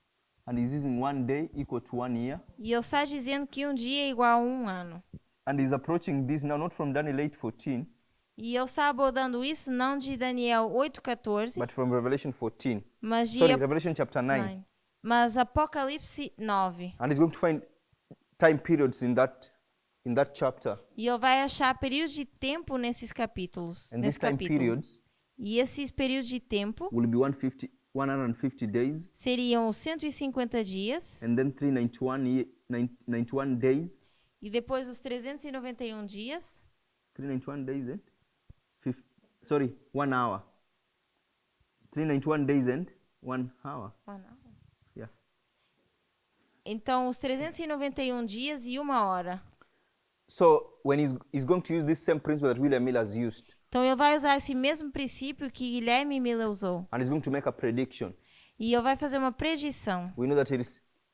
and he's using 1 day equal to 1 year.
e ele está dizendo que um dia é igual a um ano.
And he's approaching this now not from Daniel 8:14,
E ele está abordando isso não de Daniel 8,14,
but from Revelation 14.
mas de
Sorry, Revelation chapter 9.
9. Mas Apocalipse 9.
And he's going to find time periods in that chapter.
E ele vai achar períodos de tempo nesses capítulos.
And
Nesse
these time
capítulo.
periods
E esses períodos de tempo
will be 150 days,
seriam os 150 dias,
and then 91 days.
e depois os 391 dias,
391 days and 1 hour. 391 days and 1 hour. Yeah.
então os 391 dias e uma hora.
So when he's going to use this same principle that William Miller has used,
Então ele vai usar esse mesmo princípio que Guilherme Miller usou.
and he's going to make a prediction.
E ele vai fazer uma predição.
We know that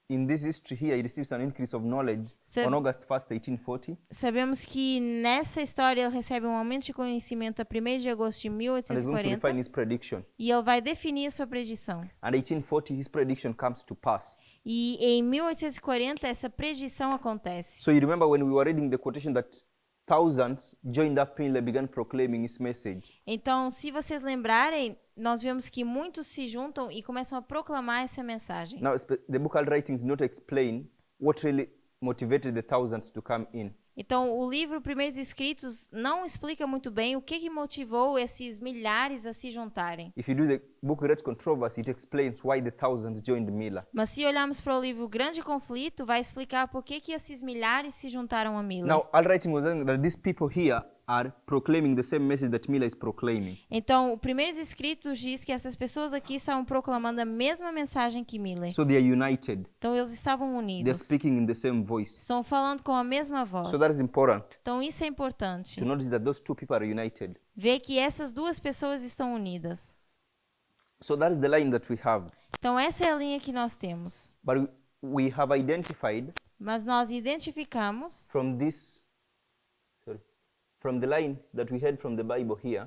in this history here, he receives an increase of knowledge
So-
on August 1st, 1840.
Sabemos que nessa história ele recebe um aumento de conhecimento a 1º de agosto de
And is going to refine
1840
his prediction.
e ele vai definir a sua predição.
And 1840, his prediction comes to pass.
E em 1840 essa predição acontece.
So you remember when we were reading the quotation that thousands joined up and began proclaiming his message.
Então, se vocês lembrarem, nós vemos que muitos se juntam e começam a proclamar essa mensagem.
Now, the book writings do not explain what really motivated the thousands to come in.
Então, o livro Primeiros Escritos não explica muito bem o que motivou esses milhares a se juntarem.
If you do the book Great Controversy, it explains why the thousands joined Miller.
Mas se olharmos para o livro Grande Conflito, vai explicar por que esses milhares se juntaram a Miller.
Now, all writing was saying that these people here are proclaiming the same message that Miller is proclaiming.
Então, o Primeiros Escritos diz que essas pessoas aqui estavam proclamando a mesma mensagem que Miller.
So they are united.
Então, eles estavam
They are
unidos.
speaking in the same voice.
Estão falando com a mesma voz.
So that is important
Então, isso é importante.
to notice that those two people are united.
Ver que essas duas pessoas estão unidas.
So that is the line that we have.
Então, essa é a linha que nós temos.
But we have identified
Mas nós identificamos,
from the line that we had from the Bible here,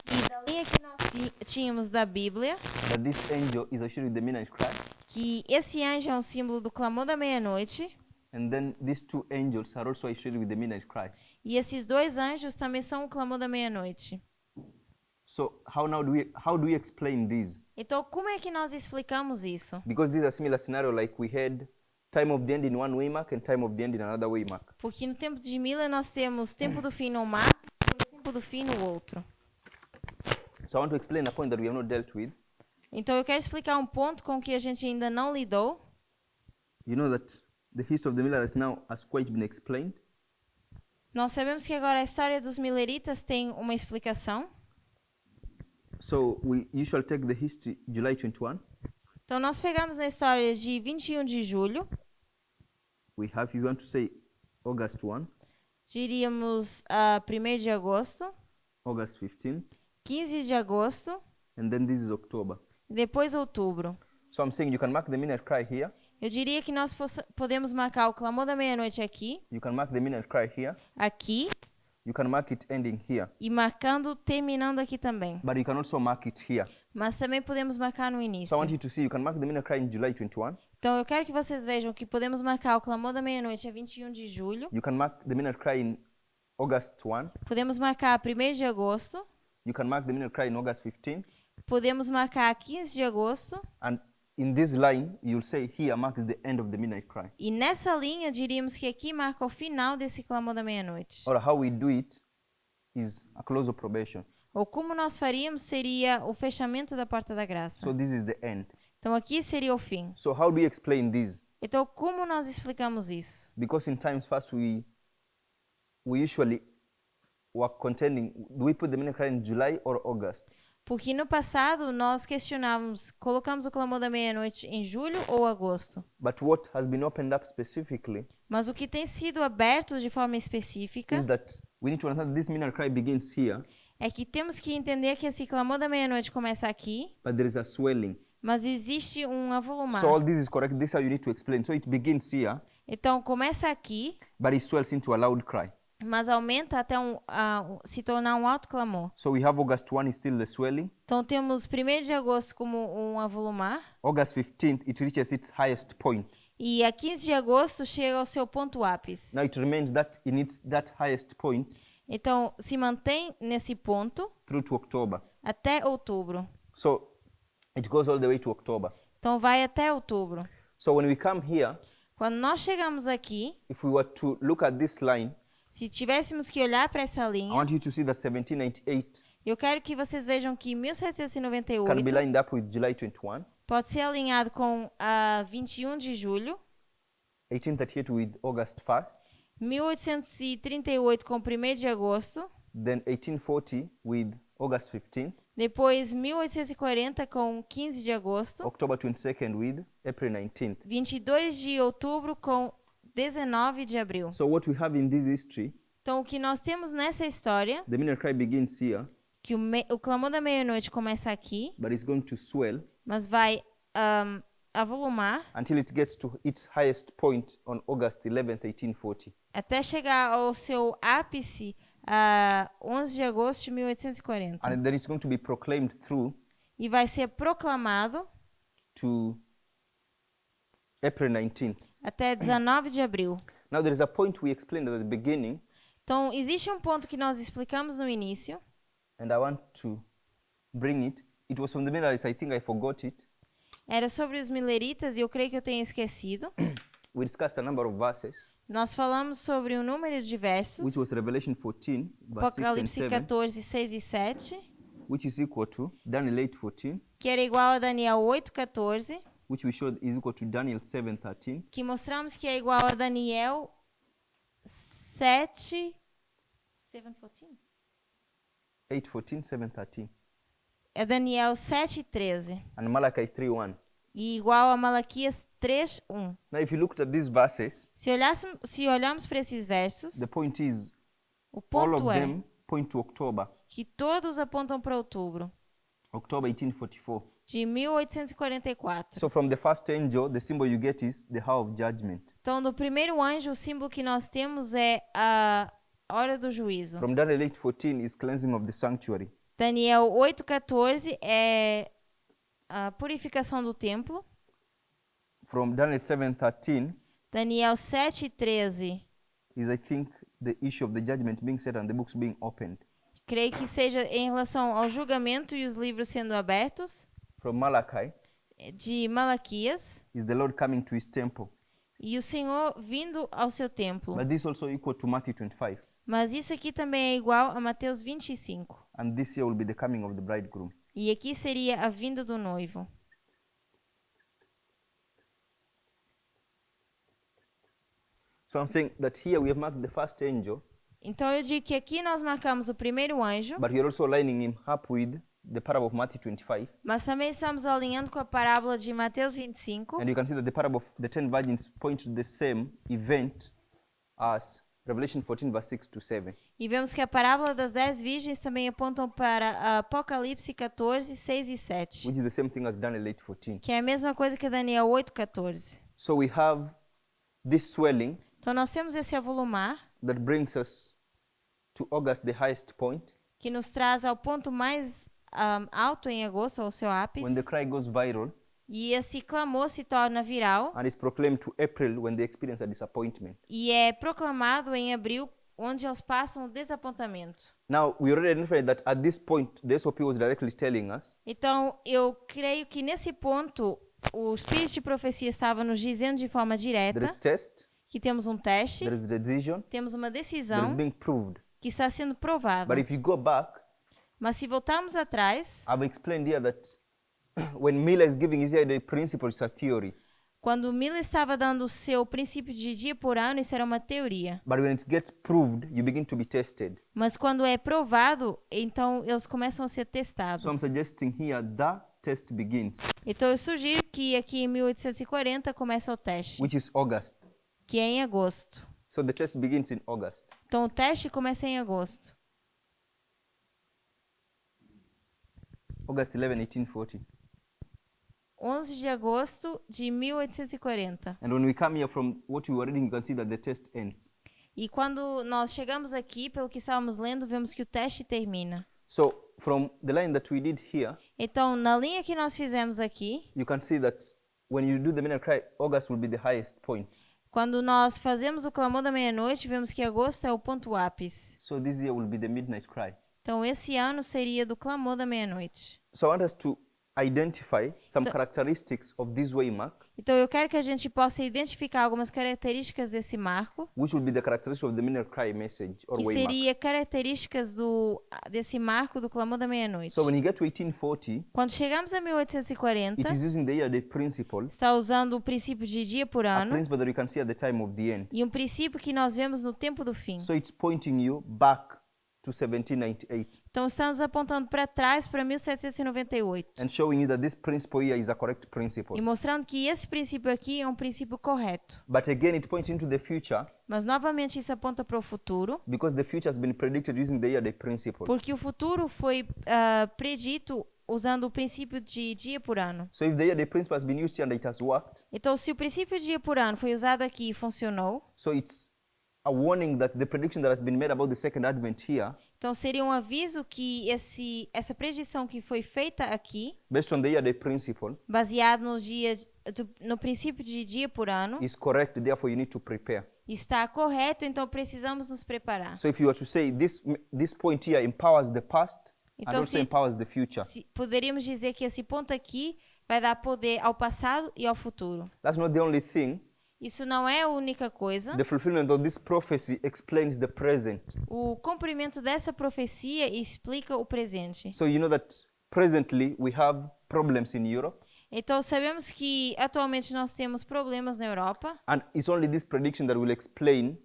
e da linha que nós tínhamos da Bíblia,
that this angel is associated with the midnight cry,
que esse anjo é um símbolo do clamor da meia-noite,
and then these two angels are also associated with the midnight cry.
e esses dois anjos também são o clamor da meia-noite.
So how do we explain this?
Então, como é que nós explicamos isso?
Because this is a similar scenario like we had time of the end in one waymark and time of the end in another waymark.
Porque no tempo de Miller nós temos tempo do fim no mar e tempo do fim no outro.
So I want to explain a point that we have not dealt with.
Então, eu quero explicar um ponto com que a gente ainda não lidou.
You know that the history of the Millerites now has quite been explained.
Nós sabemos que agora a história dos Milleritas tem uma explicação.
So we usually take the history July 21.
Então, nós pegamos na história de 21 de julho,
We have, if you want to say, August 1,
diríamos 1º de agosto,
August 15,
15 de agosto,
and then this is October.
e depois outubro.
So I'm saying you can mark the midnight cry here,
Eu diria que nós podemos marcar o clamor da meia-noite aqui,
you can mark the midnight cry here,
aqui,
you can mark it ending here,
e marcando, terminando aqui também.
but you can also mark it here.
Mas também podemos marcar no
So
início.
I want you to see, you can mark the midnight cry in July 21,
Então, eu quero que vocês vejam que podemos marcar o clamor da meia-noite a 21 de julho,
you can mark the midnight cry in August 1,
podemos marcar 1º de agosto,
you can mark the midnight cry in August 15,
podemos marcar 15 de agosto,
and in this line, you'll say here marks the end of the midnight cry.
e nessa linha diríamos que aqui marca o final desse clamor da meia-noite.
Or how we do it is a close of probation.
Ou como nós faríamos seria o fechamento da porta da graça.
So this is the end.
Então aqui seria o fim.
So how do we explain this?
Então como nós explicamos isso?
Because in times past we usually were contending, do we put the midnight cry in July or August?
Porque no passado nós questionávamos, colocamos o clamor da meia-noite em julho ou agosto.
But what has been opened up specifically
Mas o que tem sido aberto de forma específica
is that we need to understand this midnight cry begins here,
é que temos que entender que esse clamor da meia-noite começa aqui,
but there is a swelling.
mas existe um avolumar.
So all this is correct. This is how you need to explain. So it begins here,
Então começa aqui,
but it swells into a loud cry.
mas aumenta até se tornar um alto clamor.
So we have August 1 is still the swelling.
Então temos 1º de agosto como um avolumar,
August 15th, it reaches its highest point.
e a 15 de agosto chega ao seu ponto ápice.
Now it remains that highest point
Então se mantém nesse ponto
through to October.
até outubro.
So it goes all the way to October.
Então vai até outubro.
So when we come here,
Quando nós chegamos aqui,
if we were to look at this line,
se tivéssemos que olhar para essa
I
linha,
want you to see that 1798
eu quero que vocês vejam que
can be
1798
lined up with July 21,
pode ser alinhado com a 21 de julho,
1838 with August 1st,
1838 com 1º de agosto,
then 1840 with August 15th,
depois 1840 com 15 de agosto,
October 22nd with April 19th.
22 de outubro com 19 de abril.
So what we have in this history,
Então, o que nós temos nessa história,
the midnight cry begins here,
que o clamor da meia-noite começa aqui,
but it's going to swell
mas vai avolumar
until it gets to its highest point on August 11th, 1840.
até chegar ao seu ápice a 11 de agosto de 1840.
And then it's going to be proclaimed through
E vai ser proclamado
to April 19th.
até 19 de abril.
Now there is a point we explained at the beginning,
Então, existe um ponto que nós explicamos no início,
and I want to bring it. It was from the Millerites. I think I forgot it.
era sobre os mileritas e eu creio que eu tenha esquecido.
We discussed a number of verses,
Nós falamos sobre o número de versos,
which was Revelation 14, verse 6 and
Apocalipse
7,
14, 6 e 7,
which is equal to Daniel 8:14,
que era igual a Daniel 8, 14,
which we showed is equal to Daniel 7:13,
que mostramos que é igual a Daniel 7, 7:14?
8:14, 7:13,
É Daniel 7, 13.
and Malachi 3:1.
E igual a Malaquias 3, 1.
Now, if you looked at these verses,
Se olharmos para esses versos,
the point is
o
all of
ponto é
them point to October,
que todos apontam para outubro
October 1844.
de 1844.
So from the first angel, the symbol you get is the hour of judgment.
Então, do primeiro anjo, o símbolo que nós temos é a hora do juízo.
From Daniel 8:14 is cleansing of the sanctuary.
Daniel 8,14 é a purificação do templo.
From Daniel 7:13
Daniel 7,13,
is, I think, the issue of the judgment being set and the books being opened.
creio que seja em relação ao julgamento e os livros sendo abertos.
From Malachi
De Malaquias,
is the Lord coming to his temple.
e o Senhor vindo ao seu templo.
But this also equal to Matthew 25.
Mas isso aqui também é igual a Mateus 25.
And this year will be the coming of the bridegroom.
E aqui seria a vinda do noivo.
So I'm saying that here we have marked the first angel,
Então eu digo que aqui nós marcamos o primeiro anjo,
but you're also lining him up with the parable of Matthew 25.
mas também estamos alinhando com a parábola de Mateus 25.
And you can see that the parable of the 10 virgins point to the same event as Revelation 14, verse 6 to 7.
E vemos que a parábola das 10 virgens também apontam para Apocalipse 14, 6 e 7.
Which is the same thing as Daniel 8:14.
Que é a mesma coisa que Daniel 8, 14.
So we have this swelling
Então nós temos esse avolumar
that brings us to August, the highest point,
que nos traz ao ponto mais alto em agosto, ao seu ápice.
when the cry goes viral,
E esse clamor se torna viral
and is proclaimed to April when they experience a disappointment.
e é proclamado em abril, onde eles passam o desapontamento.
Now, we already identified that at this point, the SOP was directly telling us
Então, eu creio que nesse ponto, o Espírito de Profecia estava nos dizendo de forma
there
direta
is test,
que temos um teste,
there is the decision,
temos uma
there is
decisão
being proved.
que está sendo provada.
But if you go back,
Mas se voltarmos atrás,
I've explained here that when Miller is giving his idea principle, it's a theory.
quando Miller estava dando o seu princípio de dia por ano, isso era uma teoria.
But when it gets proved, you begin to be tested.
Mas quando é provado, então eles começam a ser
So I'm
testados.
suggesting here the test begins,
Então eu sugiro que aqui em 1840 começa o teste,
which is August.
que é em agosto.
So the test begins in August.
Então o teste começa em agosto.
August 11, 1840.
11 de agosto de 1840.
And when we come here from what we were reading, you can see that the test ends.
E quando nós chegamos aqui, pelo que estávamos lendo, vemos que o teste termina.
So from the line that we did here,
Então, na linha que nós fizemos aqui,
you can see that when you do the midnight cry, August will be the highest point.
quando nós fazemos o clamor da meia-noite, vemos que agosto é o ponto ápice.
So this year will be the midnight cry.
Então, esse ano seria do clamor da meia-noite.
So I want us to identify some characteristics of this waymark,
Então, eu quero que a gente possa identificar algumas características desse marco,
which will be the characteristic of the midnight cry message or
que
waymark.
seria características desse marco do clamor da meia-noite.
So when you get to 1840,
Quando chegamos a 1840,
it is using the year-day principle,
está usando o princípio de dia por
a
ano
principle that you can see at the time of the end.
e um princípio que nós vemos no tempo do fim.
So it's pointing you back to 1798
Então, estamos apontando para trás, para 1798.
and showing you that this principle here is a correct principle.
E mostrando que esse princípio aqui é um princípio correto.
But again, it points into the future
Mas, novamente, isso aponta para o futuro,
because the future has been predicted using the year-day principle.
porque o futuro foi predito usando o princípio de dia por ano.
So if the year-day principle has been used here and it has worked,
Então, se o princípio dia por ano foi usado aqui e funcionou,
so it's a warning that the prediction that has been made about the second advent here,
então seria um aviso que essa predição que foi feita aqui,
based on the year-day principle,
baseado nos dias, no princípio de dia por ano,
is correct. Therefore, you need to prepare.
está correto, então precisamos nos preparar.
So if you were to say this point here empowers the past and
Então,
also
se-
empowers the future,
Poderíamos dizer que esse ponto aqui vai dar poder ao passado e ao futuro.
that's not the only thing.
Isso não é a única coisa.
The fulfillment of this prophecy explains the present.
O cumprimento dessa profecia explica o presente.
So you know that presently we have problems in Europe,
Então, sabemos que atualmente nós temos problemas na Europa
and it's only this prediction that will explain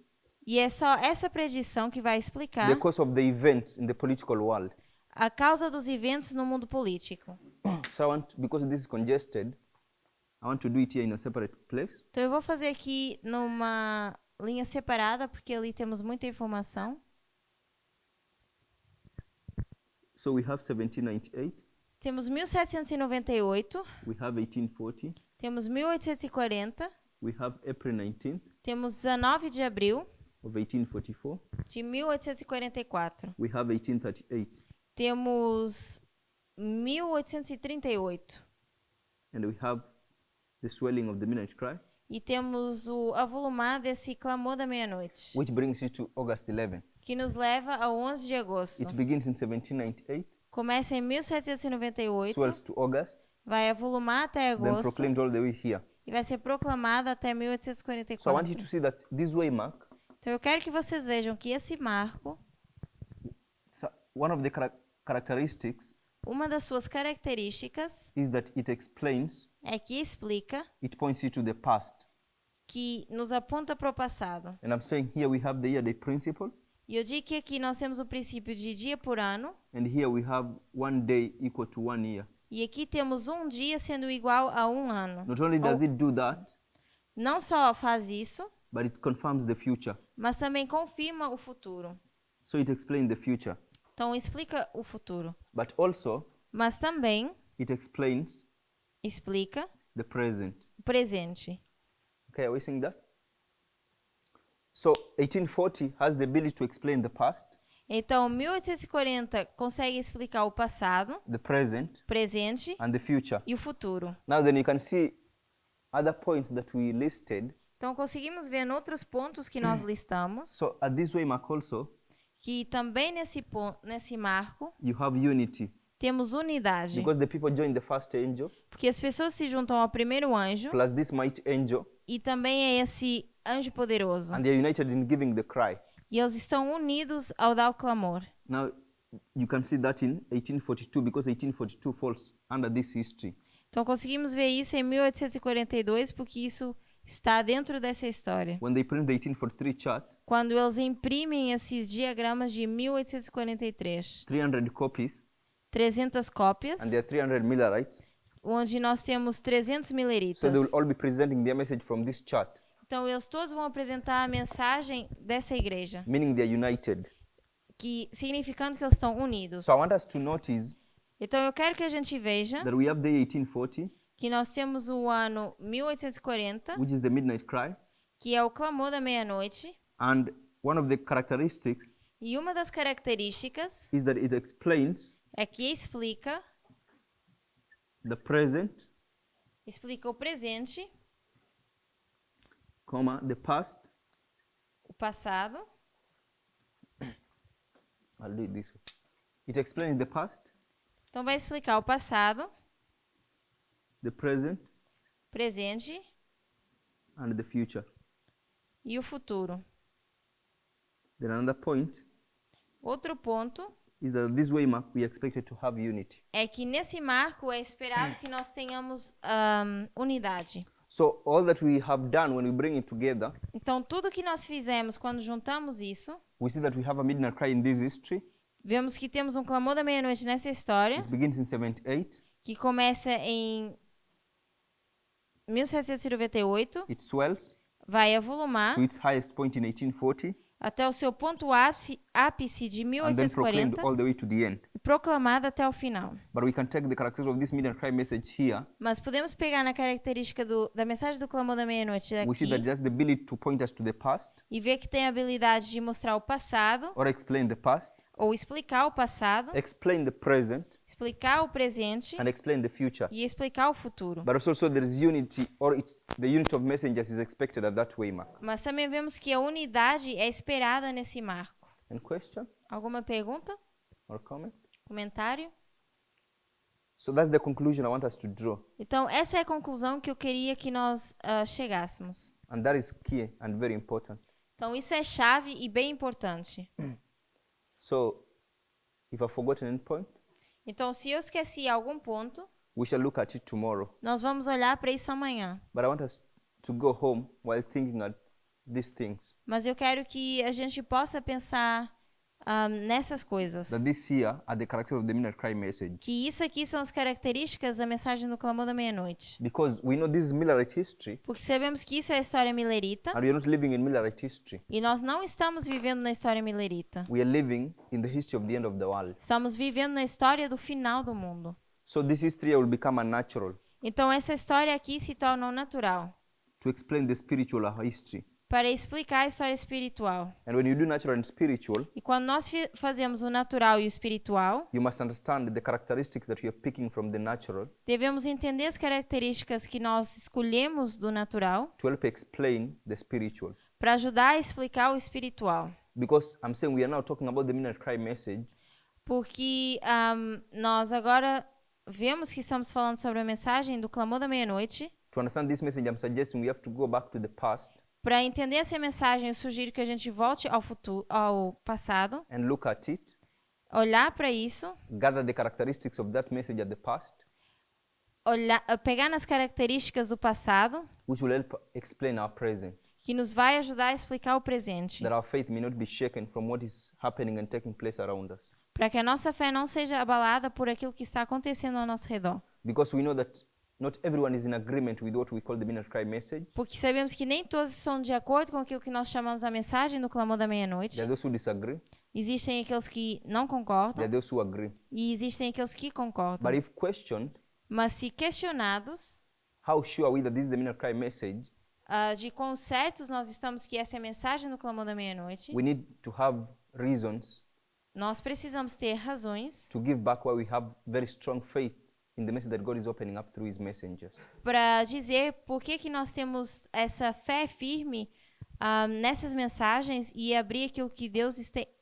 e é só essa predição que vai explicar
the cause of the events in the political world.
a causa dos eventos no mundo político.
So because this is congested, I want to do it here in a separate place.
Então, eu vou fazer aqui numa linha separada, porque ali temos muita informação.
So we have 1798,
Temos 1798,
we have 1840,
temos 1840,
we have April 19th
temos 19 de abril
of 1844,
de 1844,
we have 1838,
temos 1838
and we have the swelling of the midnight cry,
e temos o avolumar desse clamor da meia-noite,
which brings you to August 11.
que nos leva ao 11 de agosto.
It begins in 1798,
Começa em 1798,
swells to August,
vai avolumar até
then
agosto
proclaimed all the way here.
e vai ser proclamado até
So I want you
1844.
to see that this waymark,
Então eu quero que vocês vejam que esse marco,
one of the characteristics
uma das suas características
is that it explains,
é que explica,
it points you to the past.
que nos aponta para o passado.
And I'm saying here we have the year-day principle,
E eu digo que aqui nós temos o princípio de dia por ano,
and here we have 1 day equal to 1 year.
e aqui temos um dia sendo igual a um ano.
Not only does it do that,
Não só faz isso,
but it confirms the future.
mas também confirma o futuro.
So it explains the future.
Então explica o futuro.
But also,
Mas também
it explains
explica
the present.
o presente.
Okay, are we seeing that? So 1840 has the ability to explain the past,
Então, 1840 consegue explicar o passado,
the present,
presente
and the future.
e o futuro.
Now then you can see other points that we listed.
Então, conseguimos ver em outros pontos que nós listamos
So at this waymark also,
que também nesse marco
you have unity.
temos unidade.
Because the people join the first angel,
Porque as pessoas se juntam ao primeiro anjo
plus this mighty angel,
e também é esse anjo poderoso.
and they are united in giving the cry.
E eles estão unidos ao dar o clamor.
Now, you can see that in 1842, because 1842 falls under this history.
Então conseguimos ver isso em 1842 porque isso está dentro dessa história.
When they print the 1843 chart,
Quando eles imprimem esses diagramas de 1843,
300 copies,
300 cópias,
and there are 300 Millerites.
onde nós temos 300
So
mileritas.
they will all be presenting their message from this chart,
Então eles todos vão apresentar a mensagem dessa igreja,
meaning they are united.
que significando que eles estão unidos.
So I want us to notice
Então eu quero que a gente veja
that we have the 1840,
que nós temos o ano 1840,
which is the midnight cry,
que é o clamor da meia-noite,
and one of the characteristics
e uma das características
is that it explains
é que explica
the present,
o presente,
the past.
o passado,
I'll do it this way. It explains the past,
então vai explicar o passado,
the present,
presente
and the future.
e o futuro.
Then another point
Outro ponto
is that this waymark we expected to have unity.
é que nesse marco é esperado que nós tenhamos unidade.
So all that we have done when we bring it together,
Então, tudo que nós fizemos quando juntamos isso,
we see that we have a midnight cry in this history.
vemos que temos um clamor da meia-noite nessa história,
It begins in 78.
que começa em 1798,
It swells
vai avolumar
to its highest point in 1840,
até o seu ponto ápice de
and then proclaimed
1840
all the way to the end.
e proclamada até o final.
But we can take the characteristics of this midnight cry message here.
Mas podemos pegar na característica da mensagem do clamor da meia-noite
We see that
daqui
just the ability to point us to the past
e ver que tem a habilidade de mostrar o passado
or explain the past,
ou explicar o passado,
explain the present,
explicar o presente
and explain the future.
e explicar o futuro.
But also there is unity, or the unity of messengers is expected at that way, Mark.
Mas também vemos que a unidade é esperada nesse marco.
Any question
Alguma pergunta?
or comment?
Comentário?
So that's the conclusion I want us to draw.
Então, essa é a conclusão que eu queria que nós chegássemos.
And that is key and very important.
Então, isso é chave e bem importante.
So if I've forgotten any point,
Então, se eu esqueci algum ponto,
we shall look at it tomorrow.
nós vamos olhar para isso amanhã.
But I want us to go home while thinking at these things.
Mas eu quero que a gente possa pensar nessas coisas.
That this here are the characters of the midnight cry message.
Que isso aqui são as características da mensagem do clamor da meia-noite.
Because we know this is Millerite history,
Porque sabemos que isso é a história milerita
and we are not living in Millerite history.
e nós não estamos vivendo na história milerita.
We are living in the history of the end of the world.
Estamos vivendo na história do final do mundo.
So this history will become unnatural
Então essa história aqui se torna natural
to explain the spiritual history.
para explicar a história espiritual.
And when you do natural and spiritual,
E quando nós fazemos o natural e o espiritual,
you must understand the characteristics that we are picking from the natural
devemos entender as características que nós escolhemos do natural
to help explain the spiritual.
para ajudar a explicar o espiritual.
Because I'm saying we are now talking about the midnight cry message,
Porque nós agora vemos que estamos falando sobre a mensagem do clamor da meia-noite.
to understand this message, I'm suggesting we have to go back to the past
Para entender essa mensagem, eu sugiro que a gente volte ao futuro, ao passado,
and look at it,
olhar para isso,
gather the characteristics of that message at the past,
pegar nas características do passado,
which will help explain our present,
que nos vai ajudar a explicar o presente,
that our faith may not be shaken from what is happening and taking place around us.
para que a nossa fé não seja abalada por aquilo que está acontecendo ao nosso redor.
Because we know that not everyone is in agreement with what we call the midnight cry message.
Porque sabemos que nem todos estão de acordo com aquilo que nós chamamos a mensagem do clamor da meia-noite.
There are those who disagree,
Existem aqueles que não
there
concordam
are those who agree.
e existem aqueles que concordam.
But if questioned,
Mas se questionados,
how sure are we that this is the midnight cry message?
de quão certos nós estamos que essa é a mensagem do clamor da meia-noite,
We need to have reasons
nós precisamos ter razões
to give back why we have very strong faith in the message that God is opening up through his messengers.
para dizer por que que nós temos essa fé firme nessas mensagens e abrir aquilo que Deus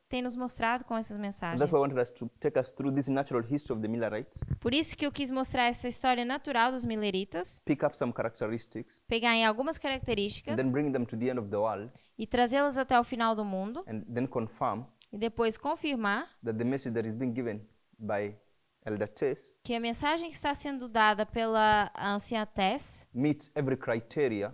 tem nos mostrado com essas
And
mensagens.
that's why I wanted us to take us through this natural history of the Millerites,
Por isso que eu quis mostrar essa história natural dos mileritas,
pick up some characteristics,
pegar em algumas
and
características
then bring them to the end of the world,
e trazê-las até o final do mundo
and then confirm
e depois confirmar
that the message that is being given by Elder Tess
que a mensagem que está sendo dada pela anciã Tess
meets every criteria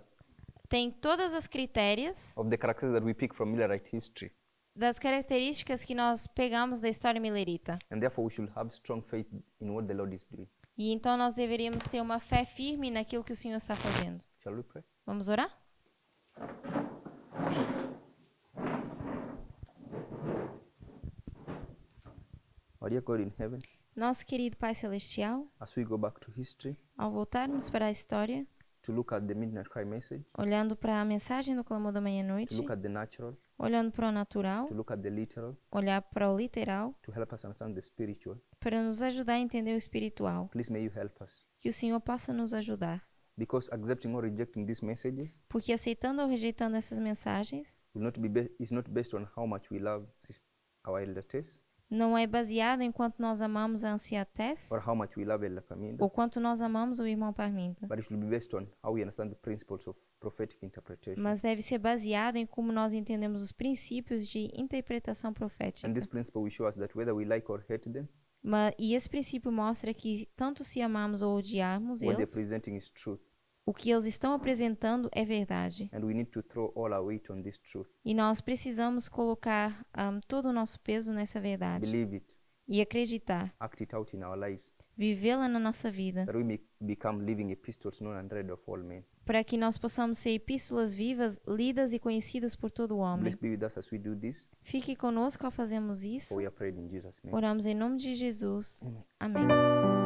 tem todas as critérias
of the characters that we pick from Millerite history.
das características que nós pegamos da história milerita.
And therefore, we should have strong faith in what the Lord is doing.
E então nós deveríamos ter uma fé firme naquilo que o Senhor está fazendo.
Shall we pray?
Vamos orar?
Our dear God in heaven,
Nosso querido Pai Celestial,
as we go back to history
ao voltarmos para a história,
to look at the midnight cry message,
olhando para a mensagem do clamor da
to
meia-noite,
look at the natural,
olhando para o natural,
to look at the literal,
olhar para o literal,
to help us understand the spiritual,
para nos ajudar a entender o espiritual.
please may you help us.
Que o Senhor possa nos ajudar.
Because accepting or rejecting these messages
Porque aceitando ou rejeitando essas mensagens,
is not based on how much we love our Elder Tess,
não é baseado em quanto nós amamos a anciã Tess
or how much we love Elder Paminda,
ou quanto nós amamos o irmão Parminda,
but it should be based on how we understand the principles of prophetic interpretation.
mas deve ser baseado em como nós entendemos os princípios de interpretação profética.
And this principle will show us that whether we like or hate them,
E esse princípio mostra que tanto se amarmos ou odiarmos
what they're
eles,
presenting is truth.
o que eles estão apresentando é verdade.
And we need to throw all our weight on this truth.
E nós precisamos colocar todo o nosso peso nessa verdade
Believe it,
e acreditar,
act it out in our lives,
vivê-la na nossa vida,
that we may become living epistles known and read of all men.
para que nós possamos ser epístolas vivas, lidas e conhecidas por todo o homem.
Bless be with us as we do this.
Fique conosco ao fazermos isso.
For we are prayed in Jesus' name.
Oramos em nome de Jesus.
Amen.
Amém.